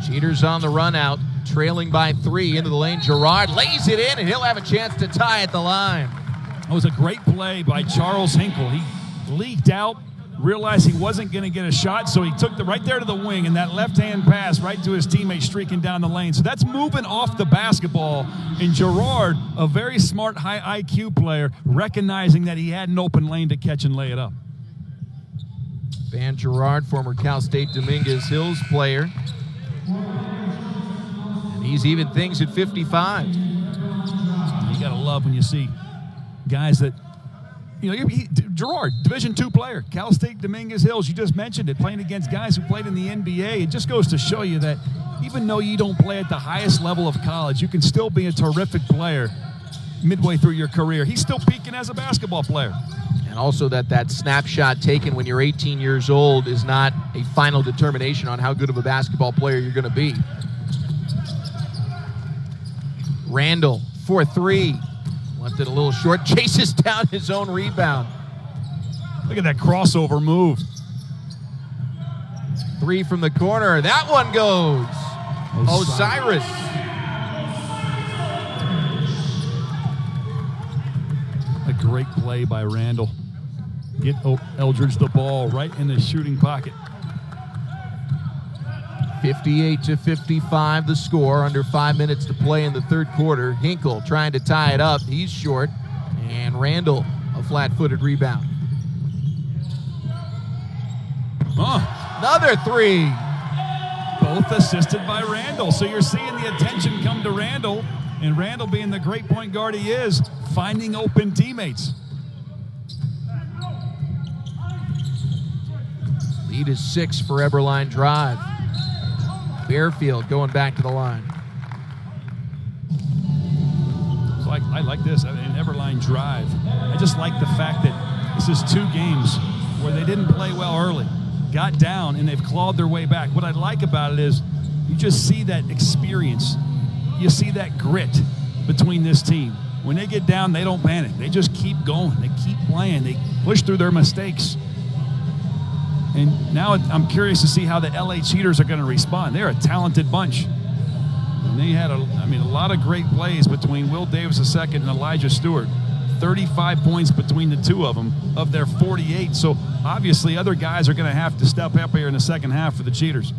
Cheaters on the run out, trailing by 3 into the lane. Gerard lays it in, and he'll have a chance to tie at the line. That was a great play by Charles Hinkle. He leaked out, realized he wasn't going to get a shot, so he took right there to the wing, and that left-hand pass right to his teammate streaking down the lane. So that's moving off the basketball. And Gerard, a very smart, high IQ player, recognizing that he had an open lane to catch and lay it up. Van Gerard, former Cal State Dominguez Hills player. And he's even things at 55. You got to love when you see guys that, Gerard, Division II player, Cal State Dominguez Hills, you just mentioned it, playing against guys who played in the NBA. It just goes to show you that even though you don't play at the highest level of college, you can still be a terrific player midway through your career. He's still peaking as a basketball player. And also that snapshot taken when you're 18 years old is not a final determination on how good of a basketball player you're going to be. Randall for 3. Left it a little short. Chases down his own rebound. Look at that crossover move. 3 from the corner. That one goes. Osiris. A great play by Randall. Get Eldridge the ball right in the shooting pocket. 58-55 the score, under 5 minutes to play in the third quarter. Hinkle trying to tie it up. He's short. And Randall, a flat-footed rebound. Another 3. Both assisted by Randall. So you're seeing the attention come to Randall. And Randall, being the great point guard he is, finding open teammates. Lead is 6 for Eberlein Drive. Bearfield going back to the line. So I like this. In Eberlein Drive, I just like the fact that this is 2 games where they didn't play well early, got down, and they've clawed their way back. What I like about it is you just see that experience. You see that grit between this team. when they get down, they don't panic. They just keep going. They keep playing. They push through their mistakes. And now I'm curious to see how the LA Cheaters are going to respond. They're a talented bunch. And they had a lot of great plays between Will Davis II and Elijah Stewart. 35 points between the two of them of their 48. So obviously other guys are going to have to step up here in the second half for the Cheaters.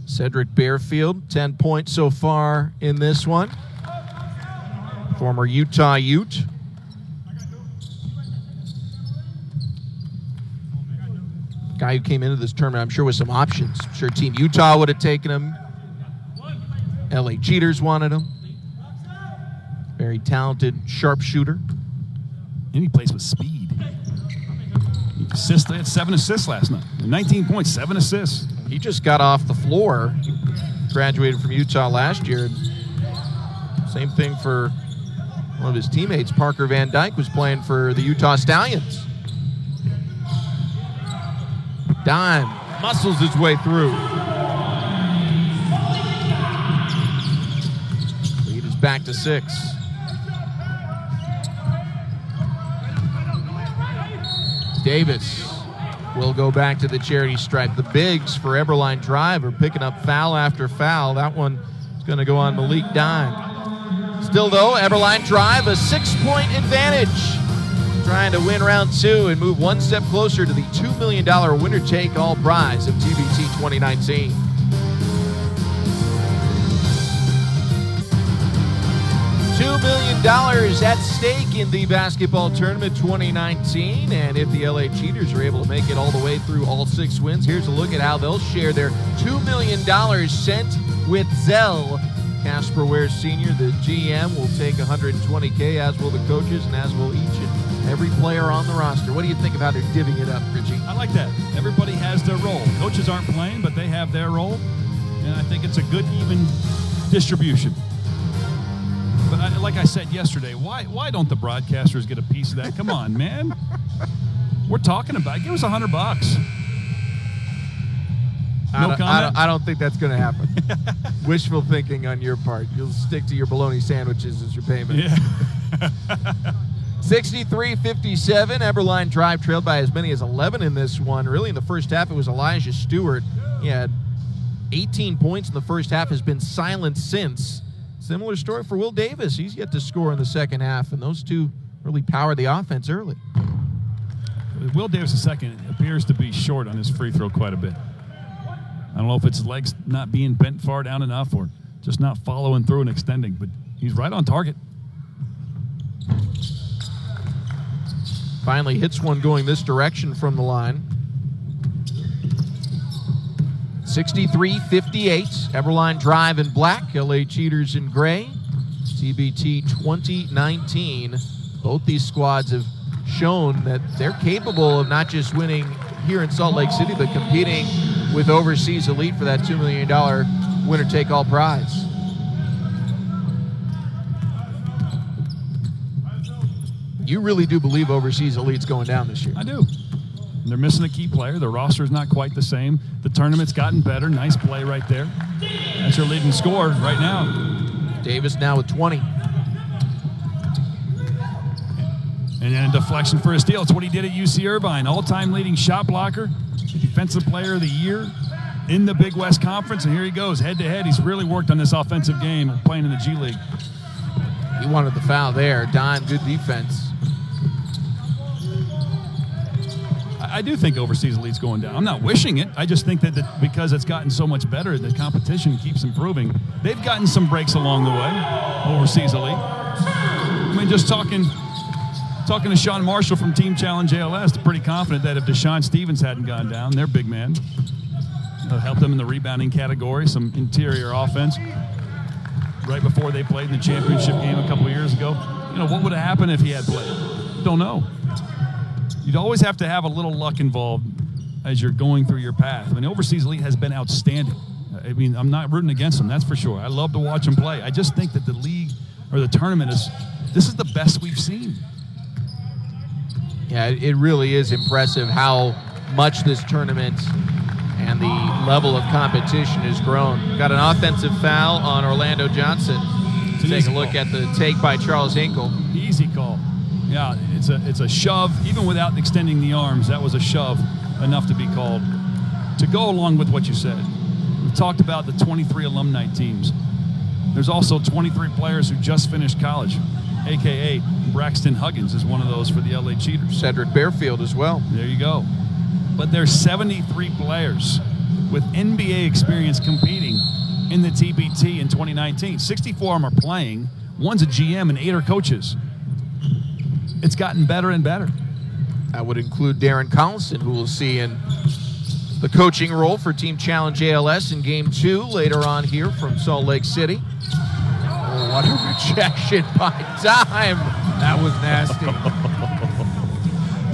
Cedric Bearfield, 10 points so far in this one. Former Utah Ute. Guy who came into this tournament, I'm sure, with some options. I'm sure Team Utah would have taken him. LA Cheaters wanted him. Very talented sharpshooter. And he plays with speed. They had 7 assists last night. 19 points, 7 assists. He just got off the floor. He graduated from Utah last year. Same thing for one of his teammates, Parker Van Dyke, was playing for the Utah Stallions. Dime muscles his way through. Lead is back to 6. Davis will go back to the charity stripe. The bigs for Eberlein Drive are picking up foul after foul. That one is going to go on Malik Dime. Still, though, Eberlein Drive, a 6-point advantage. Trying to win round 2 and move one step closer to the $2 million winner-take-all prize of TBT 2019. $2 million at stake in the basketball tournament 2019, and if the LA Cheaters are able to make it all the way through all 6 wins, here's a look at how they'll share their $2 million sent with Zell. Casper Ware Sr., the GM, will take $120K, as will the coaches, and as will each and every player on the roster. What do you think of how they're divvying it up, Richie? I like that. Everybody has their role. Coaches aren't playing, but they have their role, and I think it's a good, even distribution. But like I said yesterday, why don't the broadcasters get a piece of that? Come on, man. We're talking about it. Give us $100. No comment? I don't think that's going to happen. Wishful thinking on your part. You'll stick to your bologna sandwiches as your payment. Yeah. 63-57. Eberlein Drive trailed by as many as 11 in this one. Really, in the first half, it was Elijah Stewart. He had 18 points in the first half, has been silent since. Similar story for Will Davis. He's yet to score in the second half, and those two really powered the offense early. Will Davis II appears to be short on his free throw quite a bit. I don't know if it's legs not being bent far down enough or just not following through and extending, but he's right on target. Finally hits one going this direction from the line. 63-58. Eberlein Drive in black, LA Cheaters in gray. TBT 2019. Both these squads have shown that they're capable of not just winning here in Salt Lake City, but competing with overseas elite for that $2 million winner-take-all prize. You really do believe overseas elite's going down this year? I do. They're missing a key player. The roster's not quite the same. The tournament's gotten better. Nice play right there. That's your leading scorer right now. Davis now with 20. And then a deflection for a steal. It's what he did at UC Irvine. All-time leading shot blocker, defensive player of the year in the Big West Conference. And here he goes, head-to-head. He's really worked on this offensive game playing in the G League. He wanted the foul there. Dime, good defense. I do think overseas elite's going down. I'm not wishing it. I just think that because it's gotten so much better, the competition keeps improving. They've gotten some breaks along the way, overseas elite. I mean, just talking to Sean Marshall from Team Challenge ALS, they're pretty confident that if Deshaun Stevens hadn't gone down, their big man, helped them in the rebounding category, some interior offense. Right before they played in the championship game a couple of years ago, what would have happened if he had played? Don't know. You'd always have to have a little luck involved as you're going through your path. I mean, overseas elite has been outstanding. I mean, I'm not rooting against them, that's for sure. I love to watch them play. I just think that the league or the tournament this is the best we've seen. Yeah, it really is impressive how much this tournament and the level of competition has grown. Got an offensive foul on Orlando Johnson. Take a look at the take by Charles Hinkle. Easy call. Yeah, it's a shove. Even without extending the arms, that was a shove enough to be called. To go along with what you said, we've talked about the 23 alumni teams. There's also 23 players who just finished college, a.k.a. Braxton Huggins is one of those for the LA Cheaters. Cedric Bearfield as well. There you go. But there's 73 players with NBA experience competing in the TBT in 2019. 64 of them are playing. One's a GM and 8 are coaches. It's gotten better and better. That would include Darren Collison, who we'll see in the coaching role for Team Challenge ALS in Game 2 later on here from Salt Lake City. Oh, what a rejection by Dime. That was nasty.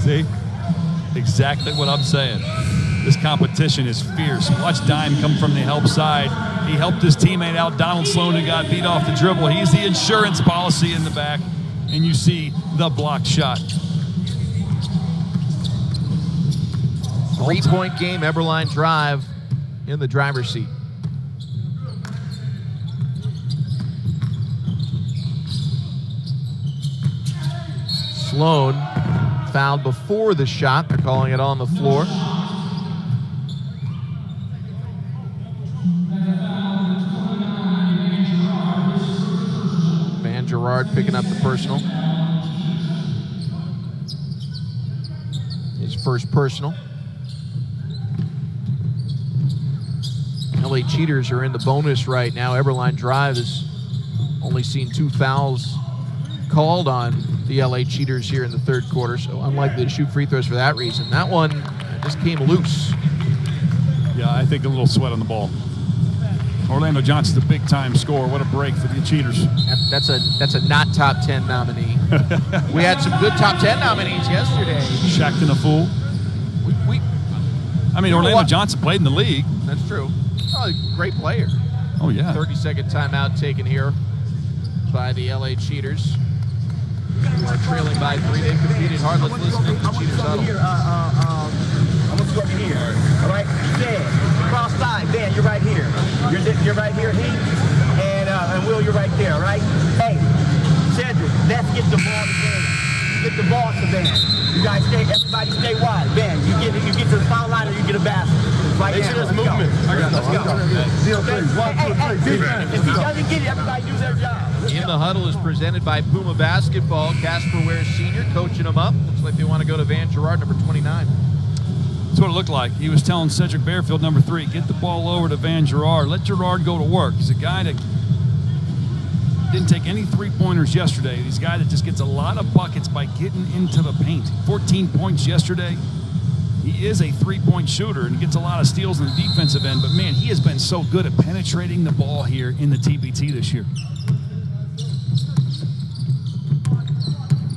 See? Exactly what I'm saying. This competition is fierce. Watch Dime come from the help side. He helped his teammate out, Donald Sloan, who got beat off the dribble. He's the insurance policy in the back. And you see the blocked shot. 3-point game, Eberlein drive in the driver's seat. Sloan fouled before the shot. They're calling it on the floor. Van Gerard picking up the personal. His first personal. LA Cheaters are in the bonus right now. Eberlein drive has only seen 2 fouls called on the LA Cheaters here in the third quarter, so unlikely to shoot free throws for that reason. That one just came loose. Yeah, I think a little sweat on the ball. Orlando Johnson's a big-time scorer. What a break for the Cheaters. That's a not top 10 nominee. We had some good top 10 nominees yesterday. Shacked in a fool. Orlando Johnson played in the league. That's true. Oh, great player. Oh, yeah. 30-second timeout taken here by the LA Cheaters. Are trailing by 3. They've competed hard. Let's listen to the Cheaters huddle. I'm going to swap you here. All right? Dan, cross side. Dan, you're right here. You're right here, Heath. And Will, you're right there, all right? Hey, Cedric, let's get the ball to Dan. Get the ball to Dan. You guys everybody stay wide. Dan, you get to the foul line or you get a basket. Right now. Let's movement. Let's go. If he doesn't get it, everybody do their job. In the Huddle is presented by Puma Basketball. Casper Ware Sr. coaching them up. Looks like they want to go to Van Gerard, number 29. That's what it looked like. He was telling Cedric Bearfield, number 3, get the ball over to Van Gerard. Let Gerard go to work. He's a guy that didn't take any three-pointers yesterday. He's a guy that just gets a lot of buckets by getting into the paint. 14 points yesterday. He is a three-point shooter and he gets a lot of steals in the defensive end. But, man, he has been so good at penetrating the ball here in the TBT this year.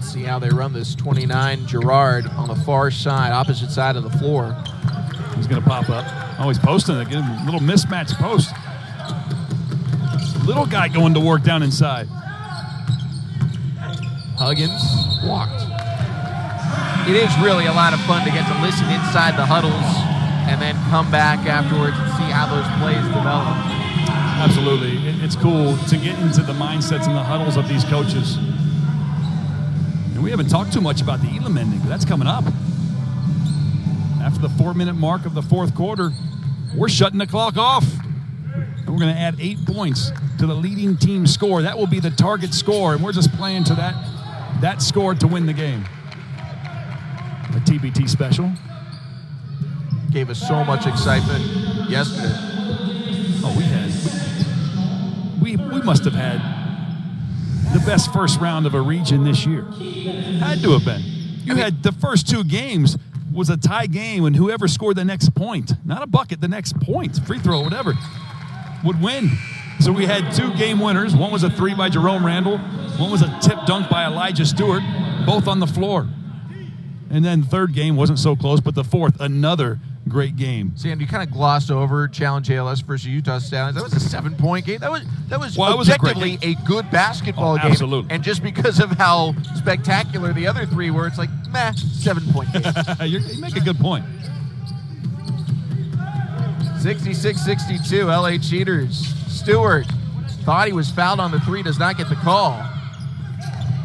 See how they run this 29 Gerard on the far side, opposite side of the floor. He's going to pop up. Oh, he's posting it. Get a little mismatch post. Little guy going to work down inside. Huggins walked. It is really a lot of fun to get to listen inside the huddles and then come back afterwards and see how those plays develop. Absolutely. It's cool to get into the mindsets and the huddles of these coaches. And we haven't talked too much about the Elam ending, but that's coming up. After the 4-minute mark of the fourth quarter, we're shutting the clock off. And we're going to add 8 points to the leading team score. That will be the target score, and we're just playing to that score to win the game. A TBT special. Gave us so much excitement yesterday. Oh, we must have had the best first round of a region this year. Had to have been. You had the first 2 games was a tie game, and whoever scored the next point, not a bucket, the next point, free throw, whatever, would win. So we had 2 game winners. One was a 3 by Jerome Randall. One was a tip dunk by Elijah Stewart, both on the floor. And then third game wasn't so close, but the fourth, another great game. Sam, you kind of glossed over Challenge ALS versus Utah Stallions. That was a 7-point game. That was objectively a good basketball game. Absolutely. And just because of how spectacular the other 3 were, it's like, 7-point game. You make a good point. 66-62, LA Cheaters. Stewart thought he was fouled on the three, does not get the call.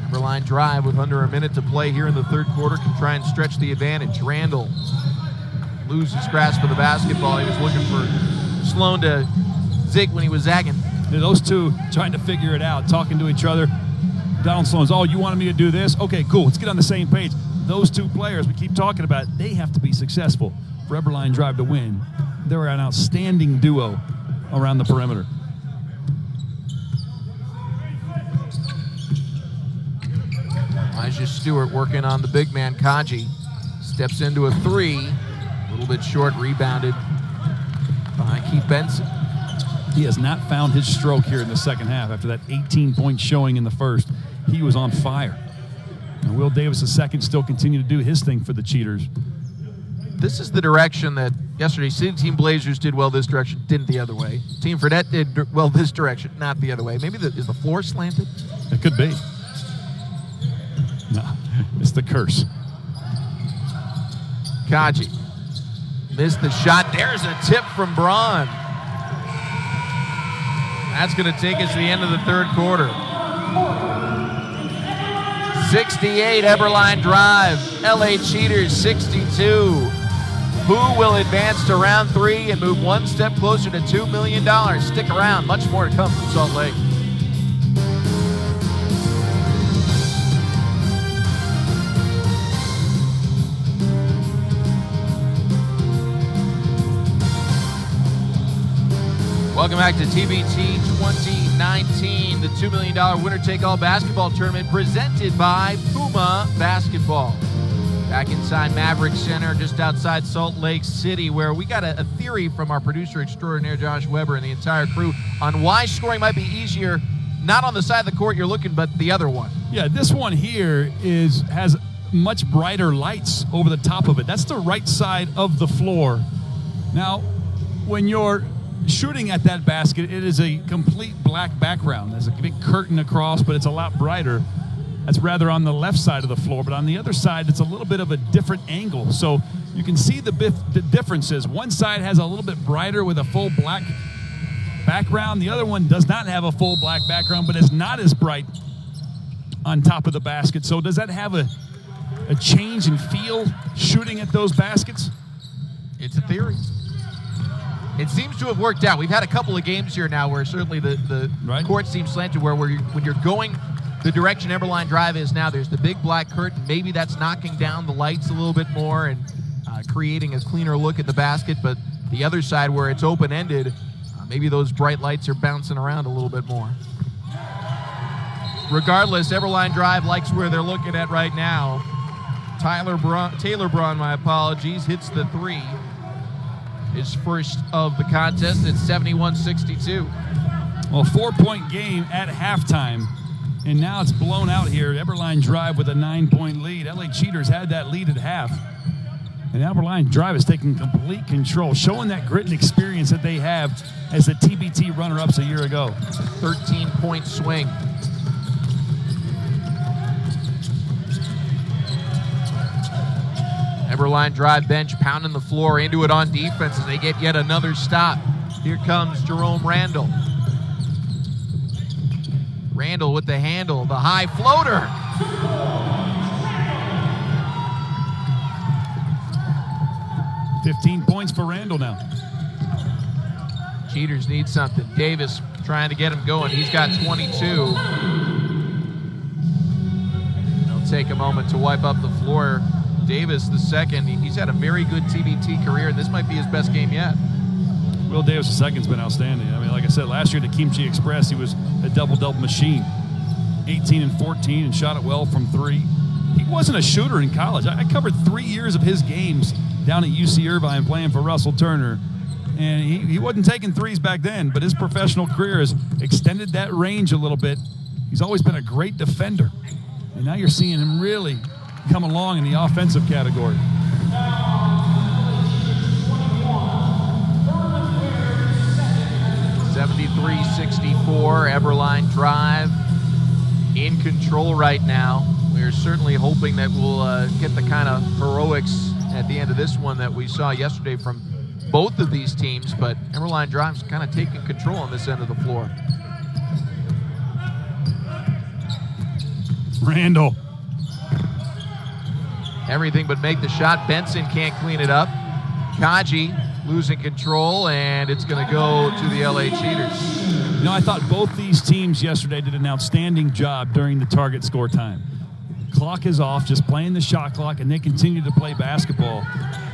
Eberlein drive with under a minute to play here in the third quarter, can try and stretch the advantage. Randall loses grasp of the basketball. He was looking for Sloan to zig when he was zagging. Those two trying to figure it out, talking to each other. Donald Sloan's, oh, you wanted me to do this? Okay, cool, let's get on the same page. Those two players we keep talking about, they have to be successful for Eberlein drive to win. They're an outstanding duo around the perimeter. Elijah Stewart working on the big man, Kaji. Steps into a three. A little bit short, rebounded by Keith Benson. He has not found his stroke here in the second half after that 18-point showing in the first. He was on fire. And Will Davis II still continue to do his thing for the Cheaters. This is the direction that yesterday Team Blazers did well this direction, didn't the other way. Team Fredette did well this direction, not the other way. Maybe is the floor slanted? It could be. No, it's the curse. Kaji missed the shot. There's a tip from Braun. That's going to take us to the end of the third quarter. 68 Eberlein drive. LA Cheaters 62. Who will advance to round three and move one step closer to $2 million? Stick around. Much more to come from Salt Lake. Welcome back to TBT 2019, the $2 million winner-take-all basketball tournament presented by Puma Basketball. Back inside Maverick Center, just outside Salt Lake City, where we got a theory from our producer extraordinaire, Josh Weber, and the entire crew on why scoring might be easier, not on the side of the court you're looking, but the other one. Yeah, this one here has much brighter lights over the top of it. That's the right side of the floor. Now, when you're shooting at that basket, it is a complete black background. There's a big curtain across, but it's a lot brighter. That's rather on the left side of the floor, but on the other side, it's a little bit of a different angle. So you can see the differences. One side has a little bit brighter with a full black background. The other one does not have a full black background, but is not as bright on top of the basket. So does that have a change in feel shooting at those baskets? It's a theory. It seems to have worked out. We've had a couple of games here now where certainly the court seems slanted, where when you're going the direction Eberlein drive is now, there's the big black curtain. Maybe that's knocking down the lights a little bit more and creating a cleaner look at the basket. But the other side where it's open-ended, maybe those bright lights are bouncing around a little bit more. Regardless, Eberlein drive likes where they're looking at right now. Taylor Braun, my apologies, hits the three. His first of the contest at 71-62. Well, 4-point game at halftime, and now it's blown out here. Eberlein drive with a 9-point lead. LA Cheaters had that lead at half, and Eberlein drive is taking complete control, showing that grit and experience that they have as the TBT runner-ups a year ago. 13-point swing. Eberlein drive bench pounding the floor into it on defense as they get yet another stop. Here comes Jerome Randall. Randall with the handle, the high floater. $15 points for Randall now. Cheaters need something. Davis trying to get him going. He's got 22. They'll take a moment to wipe up the floor. Davis, the second, he's had a very good TBT career, and this might be his best game yet. Will Davis II's been outstanding. I mean, like I said, last year at the Kimchi Express, he was a double-double machine. 18 and 14 and shot it well from three. He wasn't a shooter in college. I covered 3 years of his games down at UC Irvine playing for Russell Turner. And he wasn't taking threes back then, but his professional career has extended that range a little bit. He's always been a great defender. And now you're seeing him really come along in the offensive category. Eberlein drive in control right now. We're certainly hoping that we'll get the kind of heroics at the end of this one that we saw yesterday from both of these teams, but Eberlein Drive's kind of taking control on this end of the floor. Randall. Everything but make the shot. Benson can't clean it up. Kaji losing control, and it's going to go to the LA Cheaters. You know, I thought both these teams yesterday did an outstanding job during the target score time. Clock is off, just playing the shot clock, and they continue to play basketball.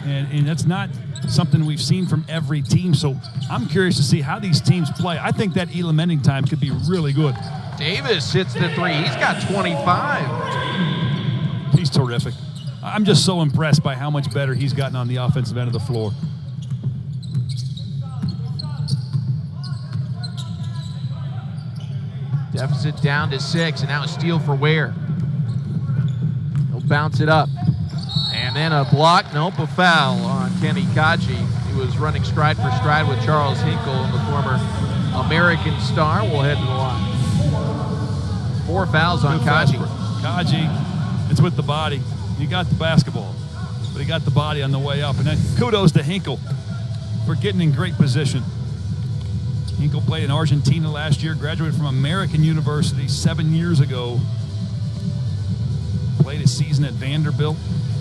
And that's not something we've seen from every team. So I'm curious to see how these teams play. I think that Elam ending time could be really good. Davis hits the three. He's got 25. He's terrific. I'm just so impressed by how much better he's gotten on the offensive end of the floor. Deficit down to 6, and now a steal for Ware. He'll bounce it up. And then a block, nope, a foul on Kenny Kaji. He was running stride for stride with Charles Hinkle, the former American star. Will head to the line. 4 fouls on Kaji. Kaji, it's with the body. He got the basketball, but he got the body on the way up. And then kudos to Hinkle for getting in great position. Hinkle played in Argentina last year, graduated from American University 7 years ago. Played a season at Vanderbilt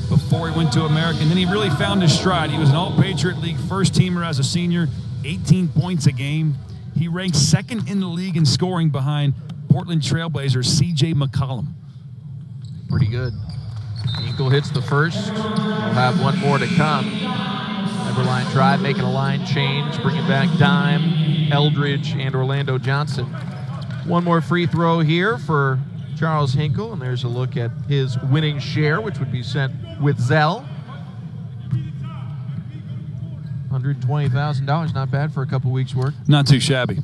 before he went to American. Then he really found his stride. He was an All-Patriot League first-teamer as a senior, 18 points a game. He ranked second in the league in scoring behind Portland Trailblazers C.J. McCollum. Pretty good. Hinkle hits the first. We'll have one more to come. Eberlein Drive making a line change, bringing back Dime, Eldridge, and Orlando Johnson. One more free throw here for Charles Hinkle, and there's a look at his winning share, which would be sent with Zell. $120,000, not bad for a couple weeks' work. Not too shabby.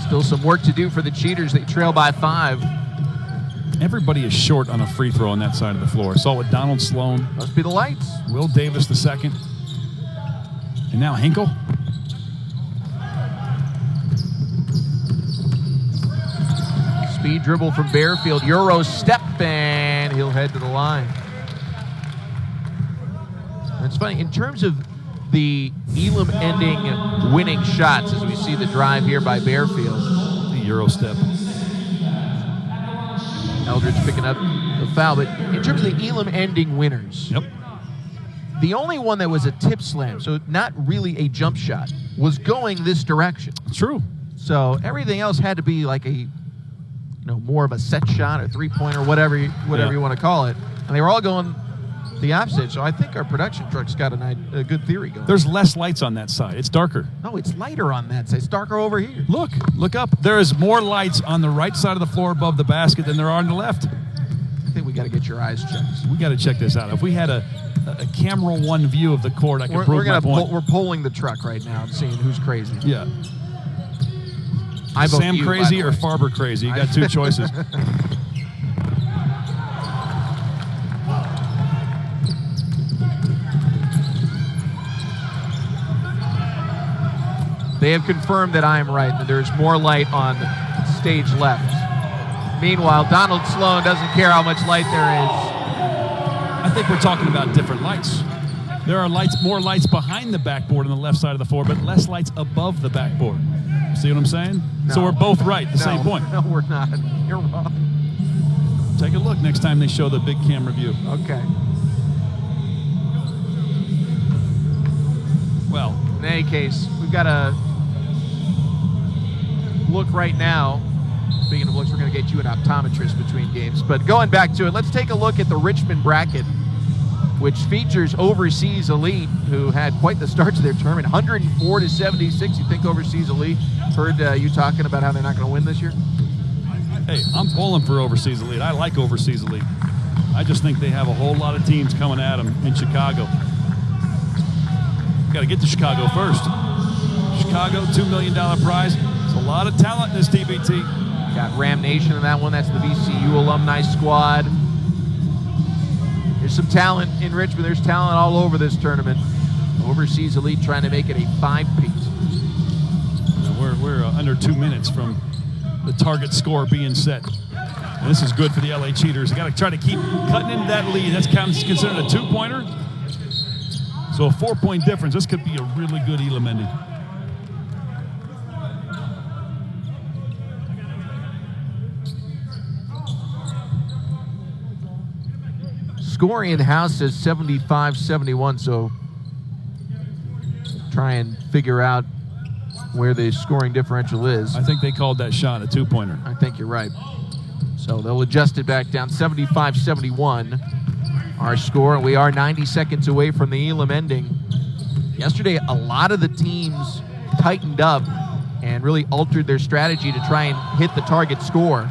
Still some work to do for the Cheaters. They trail by 5. Everybody is short on a free throw on that side of the floor. Saw it with Donald Sloan. Must be the lights. Will Davis the second. And now Hinkle. Speed dribble from Bearfield. Euro step, and he'll head to the line. It's funny, in terms of the Elam ending winning shots, as we see the drive here by Bearfield. The Euro step. Eldridge picking up the foul, but in terms of the Elam ending winners, Yep. the only one that was a tip slam, so not really a jump shot, was going this direction. True. So everything else had to be like a, more of a set shot or three-pointer, whatever you want to call it, and they were all going the opposite. So I think our production truck's got a good theory going. There's less lights on that side. It's darker. No, it's lighter on that side. It's darker over here. Look up. There is more lights on the right side of the floor above the basket than there are on the left. I think we got to get your eyes checked. We got to check this out. If we had a camera one view of the court, I could prove my point. We're polling the truck right now and seeing who's crazy. Yeah. I vote Sam you, crazy or Farber crazy? You got two choices. They have confirmed that I am right, that there's more light on stage left. Meanwhile, Donald Sloan doesn't care how much light there is. I think we're talking about different lights. There are more lights behind the backboard on the left side of the floor, but less lights above the backboard. See what I'm saying? No. So we're both right, same point. No, we're not. You're wrong. Take a look next time they show the big camera view. Okay. Well, in any case, we've got a look right now. Speaking of looks, we're going to get you an optometrist between games. But going back to it, let's take a look at the Richmond bracket, which features Overseas Elite, who had quite the start to their tournament, 104-76. You think Overseas Elite? Heard you talking about how they're not going to win this year? Hey, I'm pulling for Overseas Elite. I like Overseas Elite. I just think they have a whole lot of teams coming at them in Chicago. Got to get to Chicago first. Chicago, $2 million prize. There's a lot of talent in this TBT. Got Ram Nation in that one. That's the VCU alumni squad. There's some talent in Richmond. There's talent all over this tournament. Overseas Elite trying to make it a 5-peat. We're under 2 minutes from the target score being set. And this is good for the LA Cheaters. They got to try to keep cutting into that lead. That's considered a 2-pointer. So a 4-point difference. This could be a really good Elam-Ending. Scoring in the house says 75-71, so try and figure out where the scoring differential is. I think they called that shot a 2-pointer. I think you're right. So they'll adjust it back down. 75-71, our score, and we are 90 seconds away from the Elam-Ending. Yesterday, a lot of the teams tightened up and really altered their strategy to try and hit the target score.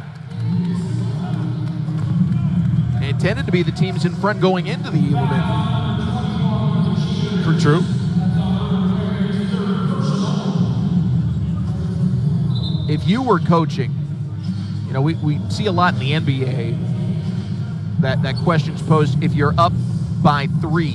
And it tended to be the teams in front going into the Elam-Ending. For true. If you were coaching, you know, we see a lot in the NBA that question's posed. If you're up by 3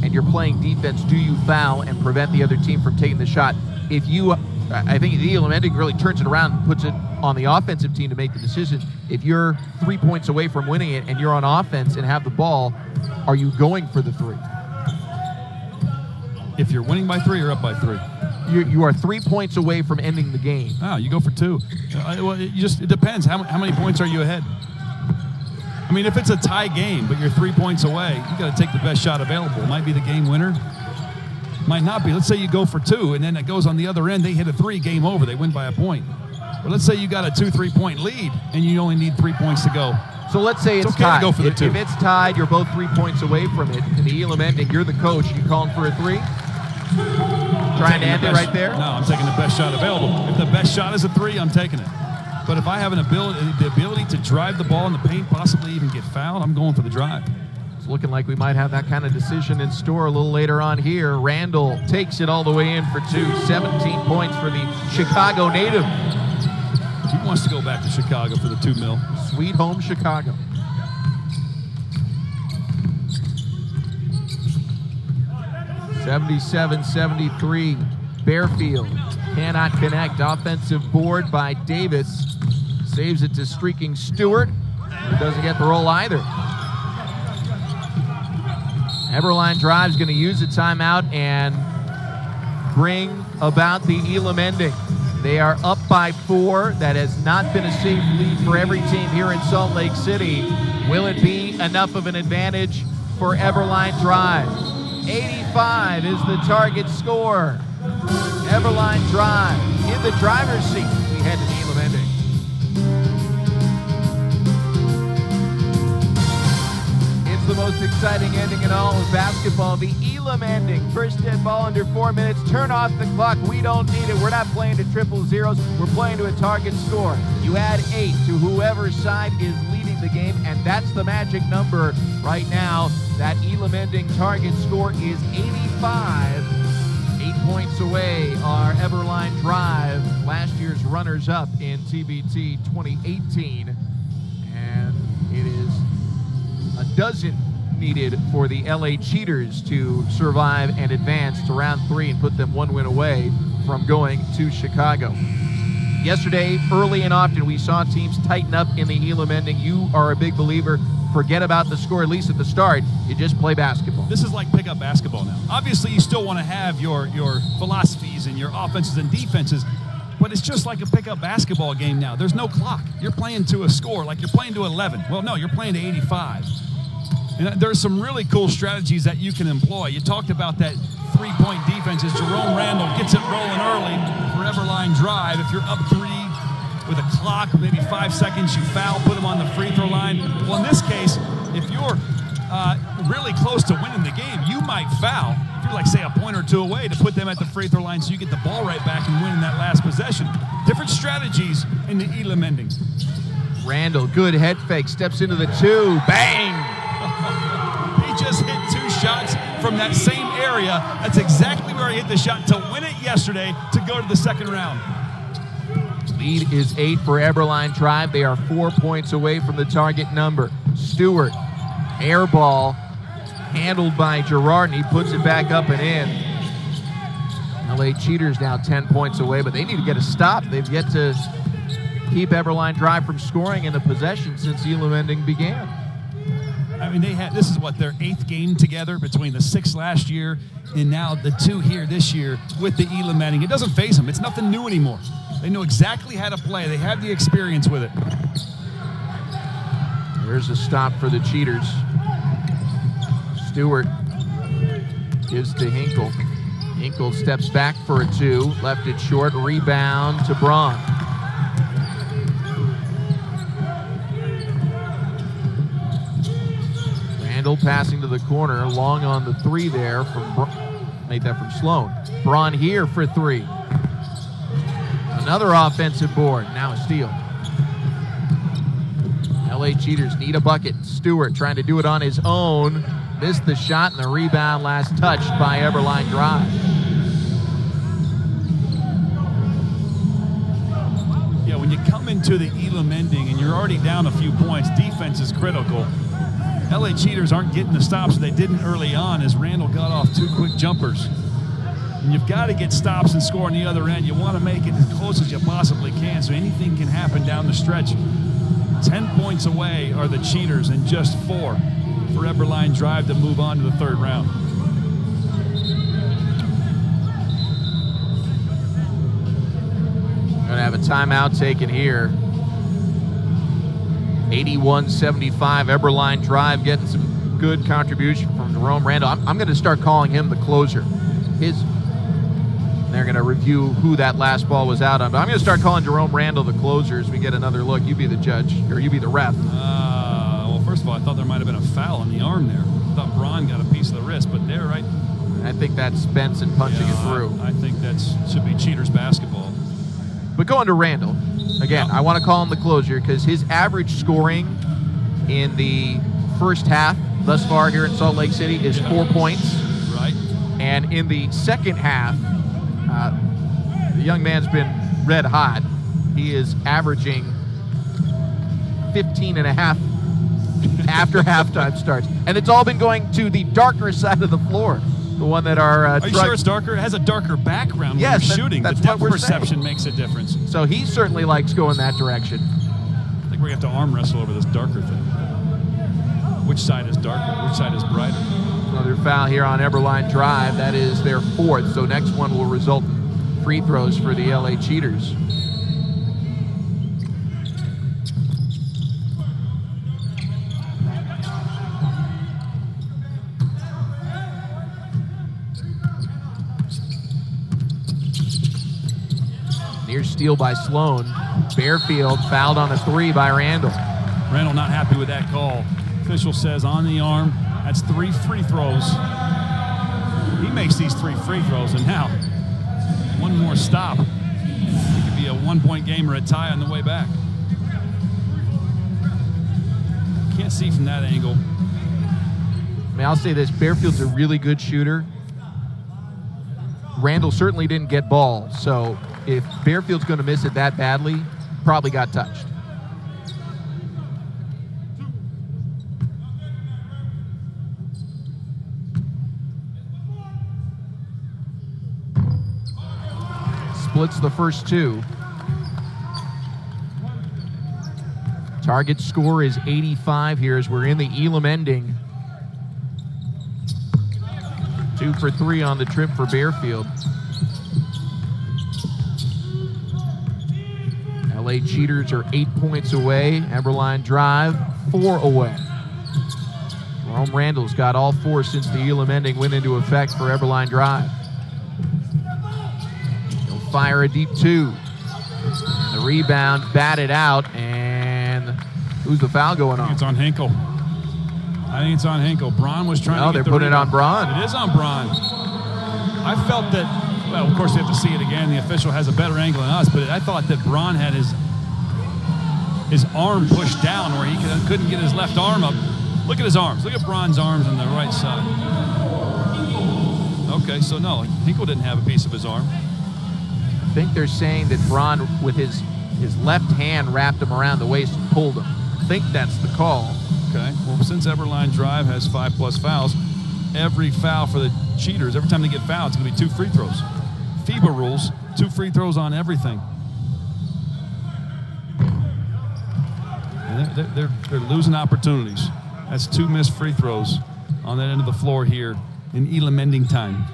and you're playing defense, do you foul and prevent the other team from taking the shot? If you, I think the Elam-Ending really turns it around and puts it on the offensive team to make the decision. If you're 3 points away from winning it and you're on offense and have the ball, are you going for the 3? If you're winning by 3 or up by 3? You are 3 points away from ending the game. Oh, you go for 2. Well, it depends. How many points are you ahead? I mean, if it's a tie game, but you're 3 points away, you got to take the best shot available. It might be the game winner. Might not be. Let's say you go for 2, and then it goes on the other end. They hit a 3, game over. They win by a point. But let's say you got a 2 3-point lead, and you only need 3 points to go. So let's say it's okay tied. To go for the 2. If it's tied, you're both 3 points away from it. In the Elam-Ending, you're the coach. You calling for a 3? Trying to end it right there? No, I'm taking the best shot available. If the best shot is a 3, I'm taking it. But if I have the ability to drive the ball in the paint, possibly even get fouled, I'm going for the drive. It's looking like we might have that kind of decision in store a little later on here. Randall takes it all the way in for 2. 17 points for the Chicago native. He wants to go back to Chicago for the 2 mil. Sweet home Chicago. (77-73). Bearfield cannot connect. Offensive board by Davis. Saves it to streaking Stewart. It doesn't get the roll either. Eberlein drives, going to use a timeout and bring about the Elam-Ending. They are up by 4. That has not been a safe lead for every team here in Salt Lake City. Will it be enough of an advantage for Eberlein drive? 85 is the target score. Eberlein drive in the driver's seat. We head to the Elam-Ending. It's the most exciting ending in all of basketball. The Elam-Ending. First dead ball under 4 minutes. Turn off the clock. We don't need it. We're not playing to triple zeros. We're playing to a target score. You add 8 to whoever's side is leading the game, and that's the magic number right now. That Elam-Ending target score is 85. 8 points away are Eberlein drive, last year's runners-up in TBT 2018. And it is a dozen needed for the LA Cheaters to survive and advance to round 3 and put them 1 win away from going to Chicago. Yesterday, early and often, we saw teams tighten up in the Elam-Ending. You are a big believer. Forget about the score, at least at the start. You just play basketball. This is like pickup basketball now. Obviously, you still want to have your philosophies and your offenses and defenses, but it's just like a pickup basketball game now. There's no clock. You're playing to a score, like you're playing to 11. Well, no, you're playing to 85. And there's some really cool strategies that you can employ. You talked about that 3-point defense as Jerome Randall gets it rolling early for Eberlein drive. If you're up 3 with a clock, maybe 5 seconds, you foul, put them on the free throw line. Well, in this case, if you're really close to winning the game, you might foul. If you're like, say, a point or 2 away to put them at the free throw line so you get the ball right back and win in that last possession. Different strategies in the Elam-Ending. Randall, good head fake, steps into the 2, bang! He just hit 2 shots from that same area. That's exactly where he hit the shot to win it yesterday to go to the second round. Lead is 8 for Eberlein drive. They are 4 points away from the target number. Stewart, air ball, handled by Girard, and he puts it back up and in. LA Cheaters now 10 points away, but they need to get a stop. They've yet to keep Eberlein Drive from scoring in the possession since Elam Ending began. I mean, this is what, their 8th game together between the 6 last year and now the 2 here this year with the Elam Ending. It doesn't faze them. It's nothing new anymore. They know exactly how to play. They have the experience with it. There's a stop for the Cheaters. Stewart gives to Hinkle. Hinkle steps back for a 2, left it short, rebound to Braun. Randall passing to the corner, long on the 3 there from made that from Sloan. Braun here for 3. Another offensive board, now a steal. LA Cheaters need a bucket. Stewart trying to do it on his own. Missed the shot, and the rebound last touched by Eberlein Drive. Yeah, when you come into the Elam Ending and you're already down a few points, defense is critical. LA Cheaters aren't getting the stops they didn't early on as Randall got off 2 quick jumpers. And you've got to get stops and score on the other end. You want to make it as close as you possibly can so anything can happen down the stretch. 10 points away are the Cheaters and just 4 for Eberlein Drive to move on to the 3rd round. Going to have a timeout taken here. 81-75, Eberlein Drive getting some good contribution from Jerome Randall. I'm going to start calling him the closer. They're going to review who that last ball was out on. But I'm going to start calling Jerome Randall the closer as we get another look. You be the judge, or you be the ref. Well, first of all, I thought there might have been a foul on the arm there. I thought Braun got a piece of the wrist, but they're right. I think that's Benson punching it through. I think that should be Cheaters basketball. But going to Randall, again, I want to call him the closer because his average scoring in the first half thus far here in Salt Lake City is 4 points. Right. And in the second half, the young man's been red hot. He is averaging 15 and a half after halftime starts. And it's all been going to the darker side of the floor. The one that are you sure it's darker? It has a darker background when yes, you're shooting. That's the depth what we're perception saying. Makes a difference. So he certainly likes going that direction. I think we're going to have to arm wrestle over this darker thing. Which side is darker? Which side is brighter? Another foul here on Eberlein Drive. That is their 4th. So next one will result in free throws for the LA Cheaters. Near steal by Sloan. Bearfield fouled on a 3 by Randall. Randall not happy with that call. Official says on the arm. That's 3 free throws. He makes these 3 free throws, and now one more stop. It could be a 1-point game or a tie on the way back. Can't see from that angle. I mean, I'll say this. Bearfield's a really good shooter. Randall certainly didn't get ball, so if Bearfield's going to miss it that badly, probably got touched. Splits the first 2. Target score is 85 here as we're in the Elam Ending. 2 for 3 on the trip for Bearfield. LA Cheaters are 8 points away. Eberlein Drive 4 away. Jerome Randall's got all 4 since the Elam Ending went into effect for Eberlein Drive. He'll fire a deep 2. The rebound batted out, and who's the foul going on? It's on Hinkle. I think it's on Hinkle. Braun was trying to get they're putting it on Braun. It is on Braun. I felt that, well, of course we have to see it again. The official has a better angle than us, but I thought that Braun had his arm pushed down where he couldn't get his left arm up. Look at his arms. Look at Braun's arms on the right side. Okay, so no, Hinkle didn't have a piece of his arm. I think they're saying that Braun, with his left hand, wrapped him around the waist and pulled him. I think that's the call. Okay, well, since Eberlein Drive has 5+ fouls, every foul for the Cheaters, every time they get fouled, it's going to be 2 free throws. FIBA rules, 2 free throws on everything. And they're losing opportunities. That's 2 missed free throws on that end of the floor here in Elam ending time.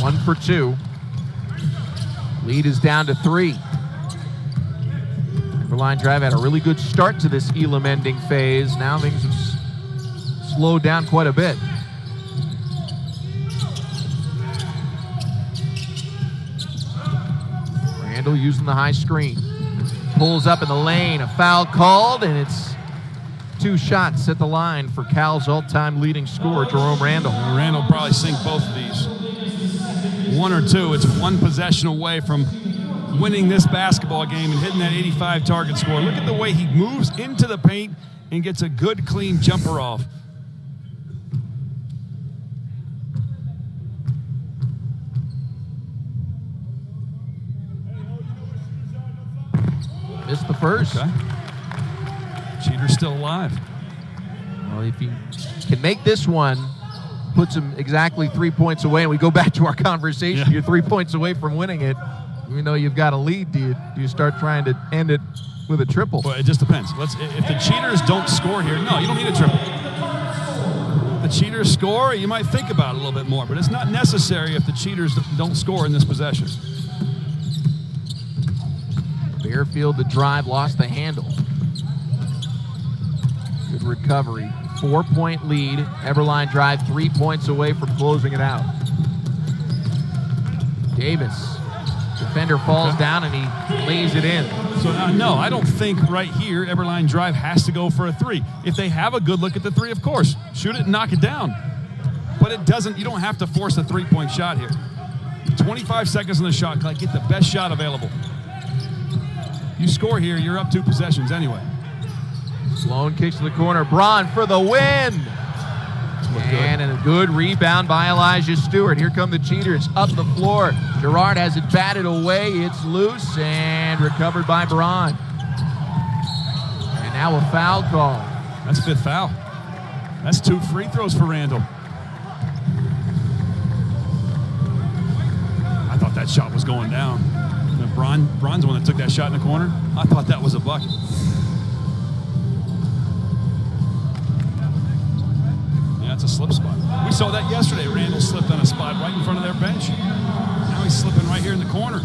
One for 2. Lead is down to 3. Eberlein Drive had a really good start to this Elam ending phase. Now things have slowed down quite a bit. Randall using the high screen. Pulls up in the lane, a foul called, and it's 2 shots at the line for Cal's all-time leading scorer, Jerome Randall. Randall probably sink both of these. 1 or 2, it's 1 possession away from winning this basketball game and hitting that 85 target score. Look at the way he moves into the paint and gets a good, clean jumper off. Missed the first. Okay. Cheater's still alive. Well, if he can make this one, puts him exactly 3 points away, and we go back to our conversation. Yeah. You're 3 points away from winning it. Even though you've got a lead, do you start trying to end it with a triple? Well, it just depends. If the cheaters don't score here, no, you don't need a triple. If the cheaters score, you might think about it a little bit more, but it's not necessary if the cheaters don't score in this possession. Fairfield, the drive, lost the handle. Good recovery. 4-point lead. Eberlein Drive 3 points away from closing it out. Davis. Defender falls down and he lays it in. So no, I don't think right here Eberlein Drive has to go for a 3. If they have a good look at the 3, of course, shoot it and knock it down. But it doesn't. You don't have to force a 3-point shot here. 25 seconds on the shot clock. Get the best shot available. You score here, you're up 2 possessions anyway. Sloan kicks to the corner. Braun for the win. And a good rebound by Elijah Stewart. Here come the cheaters up the floor. Gerard has it batted away. It's loose and recovered by Braun. And now a foul call. That's 5th foul. That's 2 free throws for Randall. I thought that shot was going down. Braun's the one that took that shot in the corner. I thought that was a bucket. That's a slip spot. We saw that yesterday. Randall slipped on a spot right in front of their bench. Now he's slipping right here in the corner.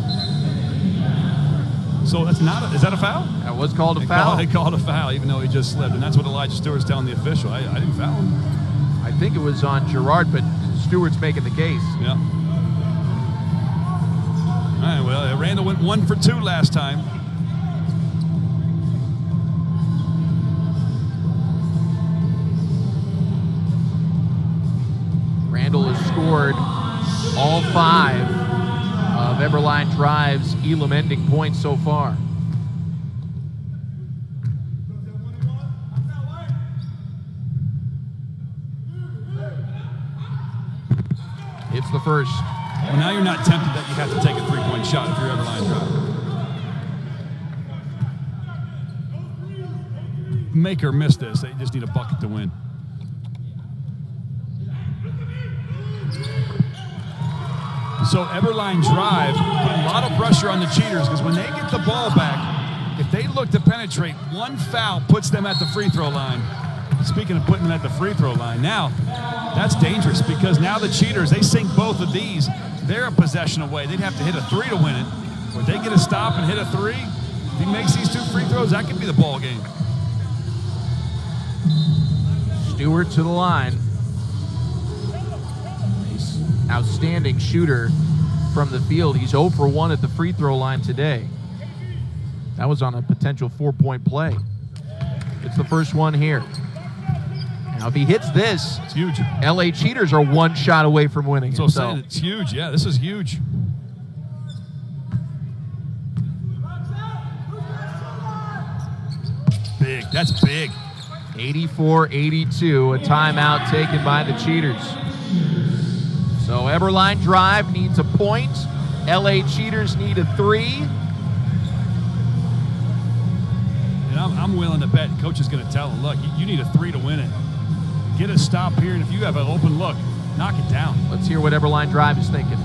So that's not is that a foul? That was called a foul. They called a foul even though he just slipped. And that's what Elijah Stewart's telling the official. I didn't foul him. I think it was on Gerard, but Stewart's making the case. Yeah. All right, well, Randall went 1 for 2 last time. Randall has scored all 5 of Eberlein Drive's Elam ending points so far. It's the first. Well, now you're not tempted that you have to take a 3-point shot if you're Eberlein Drive. Make or miss this. They just need a bucket to win. So Eberlein Drive put a lot of pressure on the cheaters because when they get the ball back, if they look to penetrate, 1 foul puts them at the free throw line. Speaking of putting them at the free throw line, now that's dangerous because now the cheaters, they sink both of these. They're a possession away. They'd have to hit a 3 to win it. Would they get a stop and hit a 3? If he makes these 2 free throws, that could be the ball game. Stewart to the line. He's outstanding shooter from the field. He's 0 for 1 at the free throw line today. That was on a potential 4-point play. It's the first one here. Now, if he hits this, it's huge. LA Cheaters are 1 shot away from winning. So I'm saying it's huge. Yeah, this is huge. Big. That's big. 84-82, a timeout taken by the Cheaters. So Eberlein Drive needs a point. LA Cheaters need a 3. And I'm willing to bet Coach is going to tell him, look, you need a 3 to win it. Get a stop here, and if you have an open look, knock it down. Let's hear what Eberlein Drive is thinking.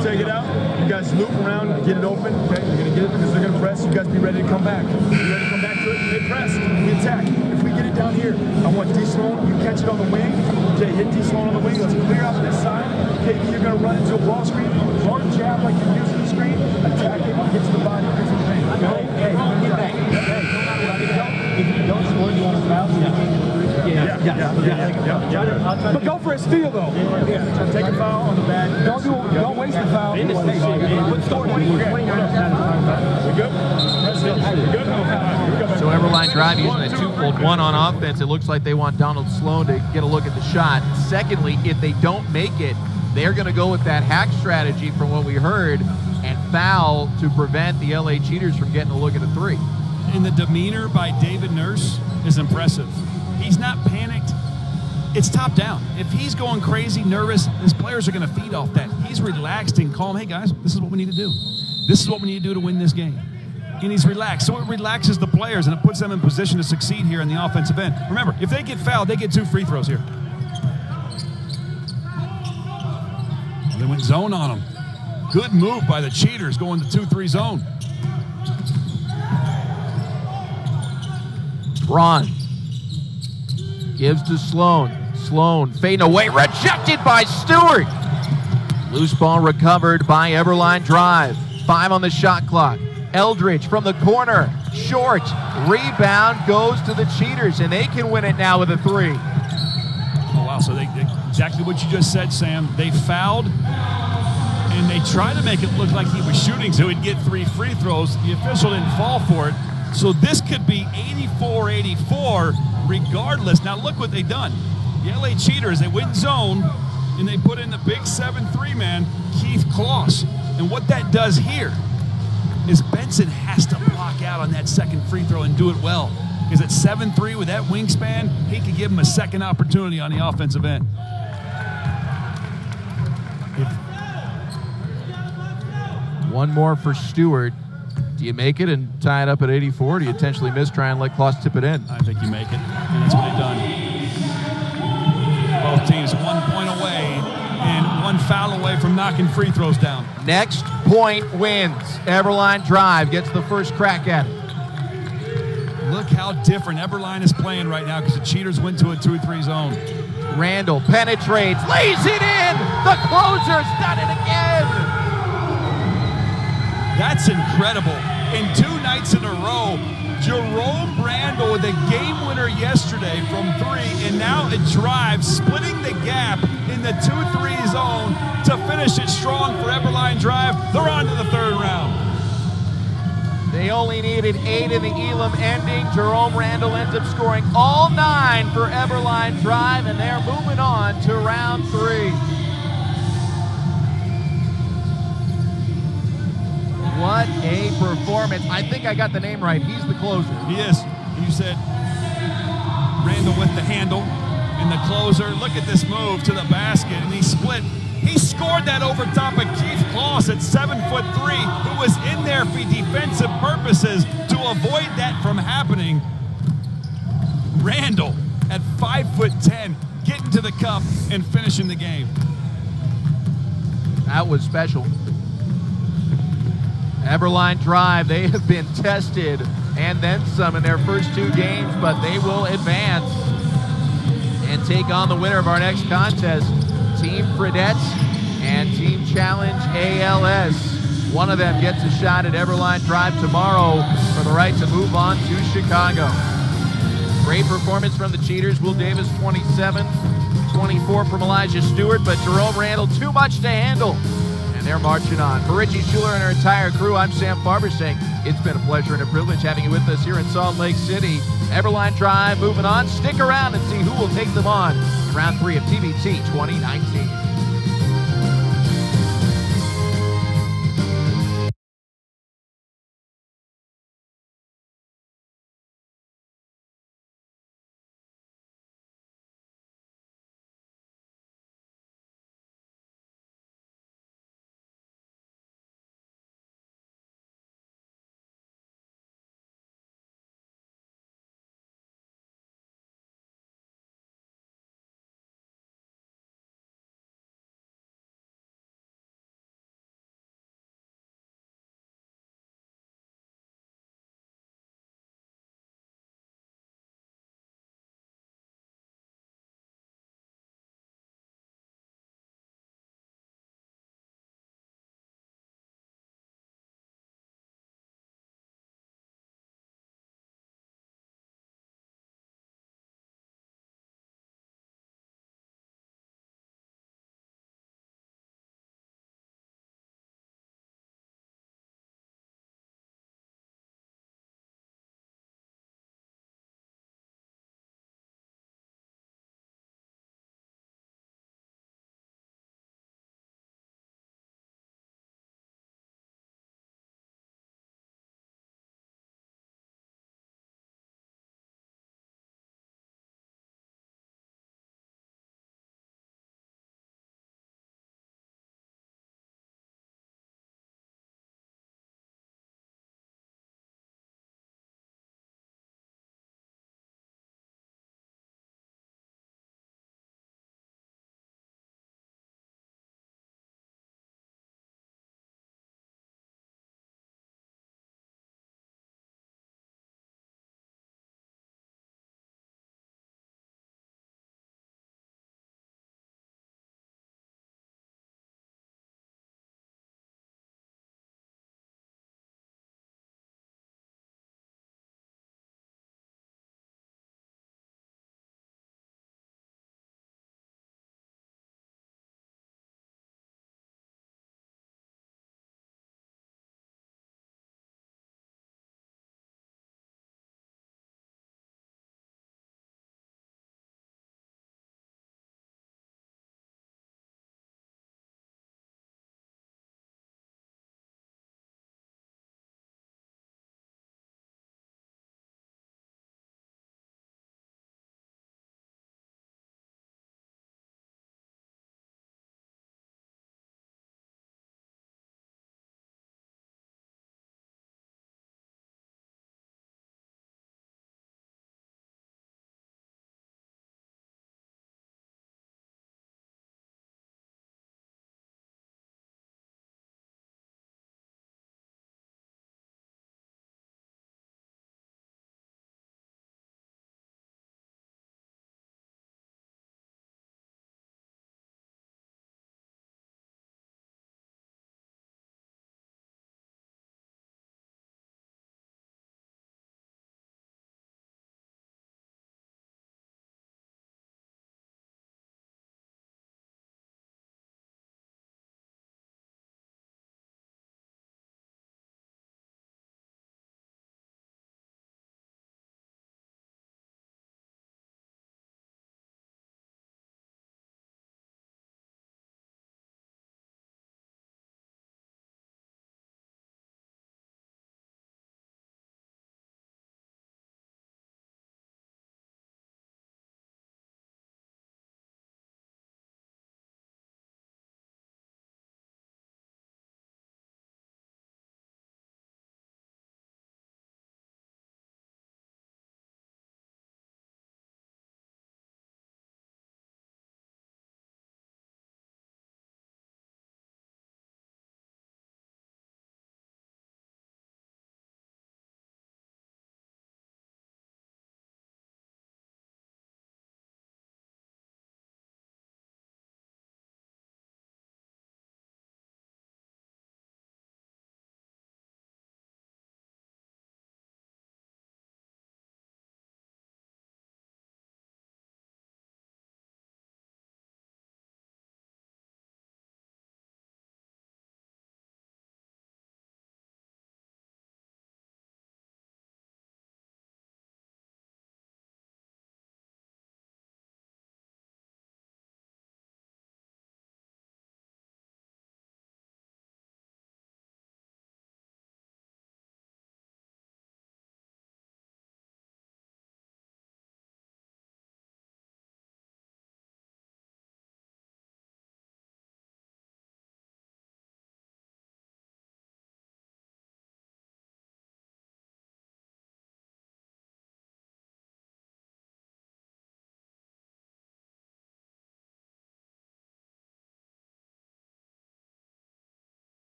Take it out. You guys loop around, get it open. Okay, you're gonna get it because they're gonna press. You guys be ready to come back. Be ready to come back to it. They press. We attack. If we get it down here, I want D Sloan. You catch it on the wing. Okay, hit D Sloan on the wing. Let's clear out this side. Okay, you're gonna run into a ball screen. Hard jab like you're using the screen. Attack it. Get to the body. Get to the thing. Okay, hey, get back. Hey, if you don't score, you want to foul? Yeah. But go for a steal though. Yeah. Take a foul on the back. Don't waste the foul. We good? So Eberlein Drive using a twofold. One on offense. It looks like they want Donald Sloan to get a look at the shot. Secondly, if they don't make it, they're going to go with that hack strategy from what we heard and foul to prevent the LA Cheaters from getting a look at a three. And the demeanor by David Nurse is impressive. He's not panicked. It's top down. If he's going crazy, nervous, his players are going to feed off that. He's relaxed and calm. Hey, guys, this is what we need to do. This is what we need to do to win this game. And he's relaxed. So it relaxes the players, and it puts them in position to succeed here in the offensive end. Remember, if they get fouled, they get 2 free throws here. They went zone on him. Good move by the Cheaters going to 2-3 zone. Braun gives to Sloan. Sloan fading away, rejected by Stewart. Loose ball recovered by Eberlein Drive. 5 on the shot clock. Eldridge from the corner, short. Rebound goes to the Cheaters, and they can win it now with a 3. Oh, wow, so they exactly what you just said, Sam. They fouled, and they tried to make it look like he was shooting so he'd get 3 free throws. The official didn't fall for it. So this could be 84-84 regardless. Now look what they've done. The LA Cheaters, they went zone, and they put in the big 7-3 man, Keith Kloss. And what that does here is Benson has to block out on that second free throw and do it well. Because at 7-3 with that wingspan, he could give him a second opportunity on the offensive end. One more for Stewart. Do you make it and tie it up at 84? Or do you intentionally miss, try and let Kloss tip it in? I think you make it, and that's what they've done. Both teams 1 point away and 1 foul away from knocking free throws down. Next point wins. Eberlein Drive gets the first crack at it. Look how different Eberlein is playing right now because the Cheaters went to a 2-3 zone. Randall penetrates, lays it in. The closer's done it again. That's incredible. In 2 nights in a row, Jerome Randall with a game winner yesterday from 3, and now it drives, splitting the gap in the 2-3 zone to finish it strong for Eberlein Drive. They're on to the 3rd round. They only needed 8 in the Elam ending. Jerome Randall ends up scoring all 9 for Eberlein Drive, and they're moving on to round 3. What a performance. I think I got the name right. He's the closer. He is. You said Randall with the handle and the closer. Look at this move to the basket, and he split. He scored that over top of Keith Kloss at 7'3", who was in there for defensive purposes to avoid that from happening. Randall at 5'10", getting to the cup and finishing the game. That was special. Eberlein Drive, they have been tested and then some in their first 2 games, but they will advance and take on the winner of our next contest, Team Fredettes and Team Challenge ALS. One of them gets a shot at Eberlein Drive tomorrow for the right to move on to Chicago. Great performance from the Cheaters. Will Davis 27, 24 from Elijah Stewart, but Jerome Randall too much to handle. And they're marching on. For Richie Schuler and her entire crew, I'm Sam Farber saying it's been a pleasure and a privilege having you with us here in Salt Lake City. Eberlein Drive moving on. Stick around and see who will take them on in round 3 of TBT 2019.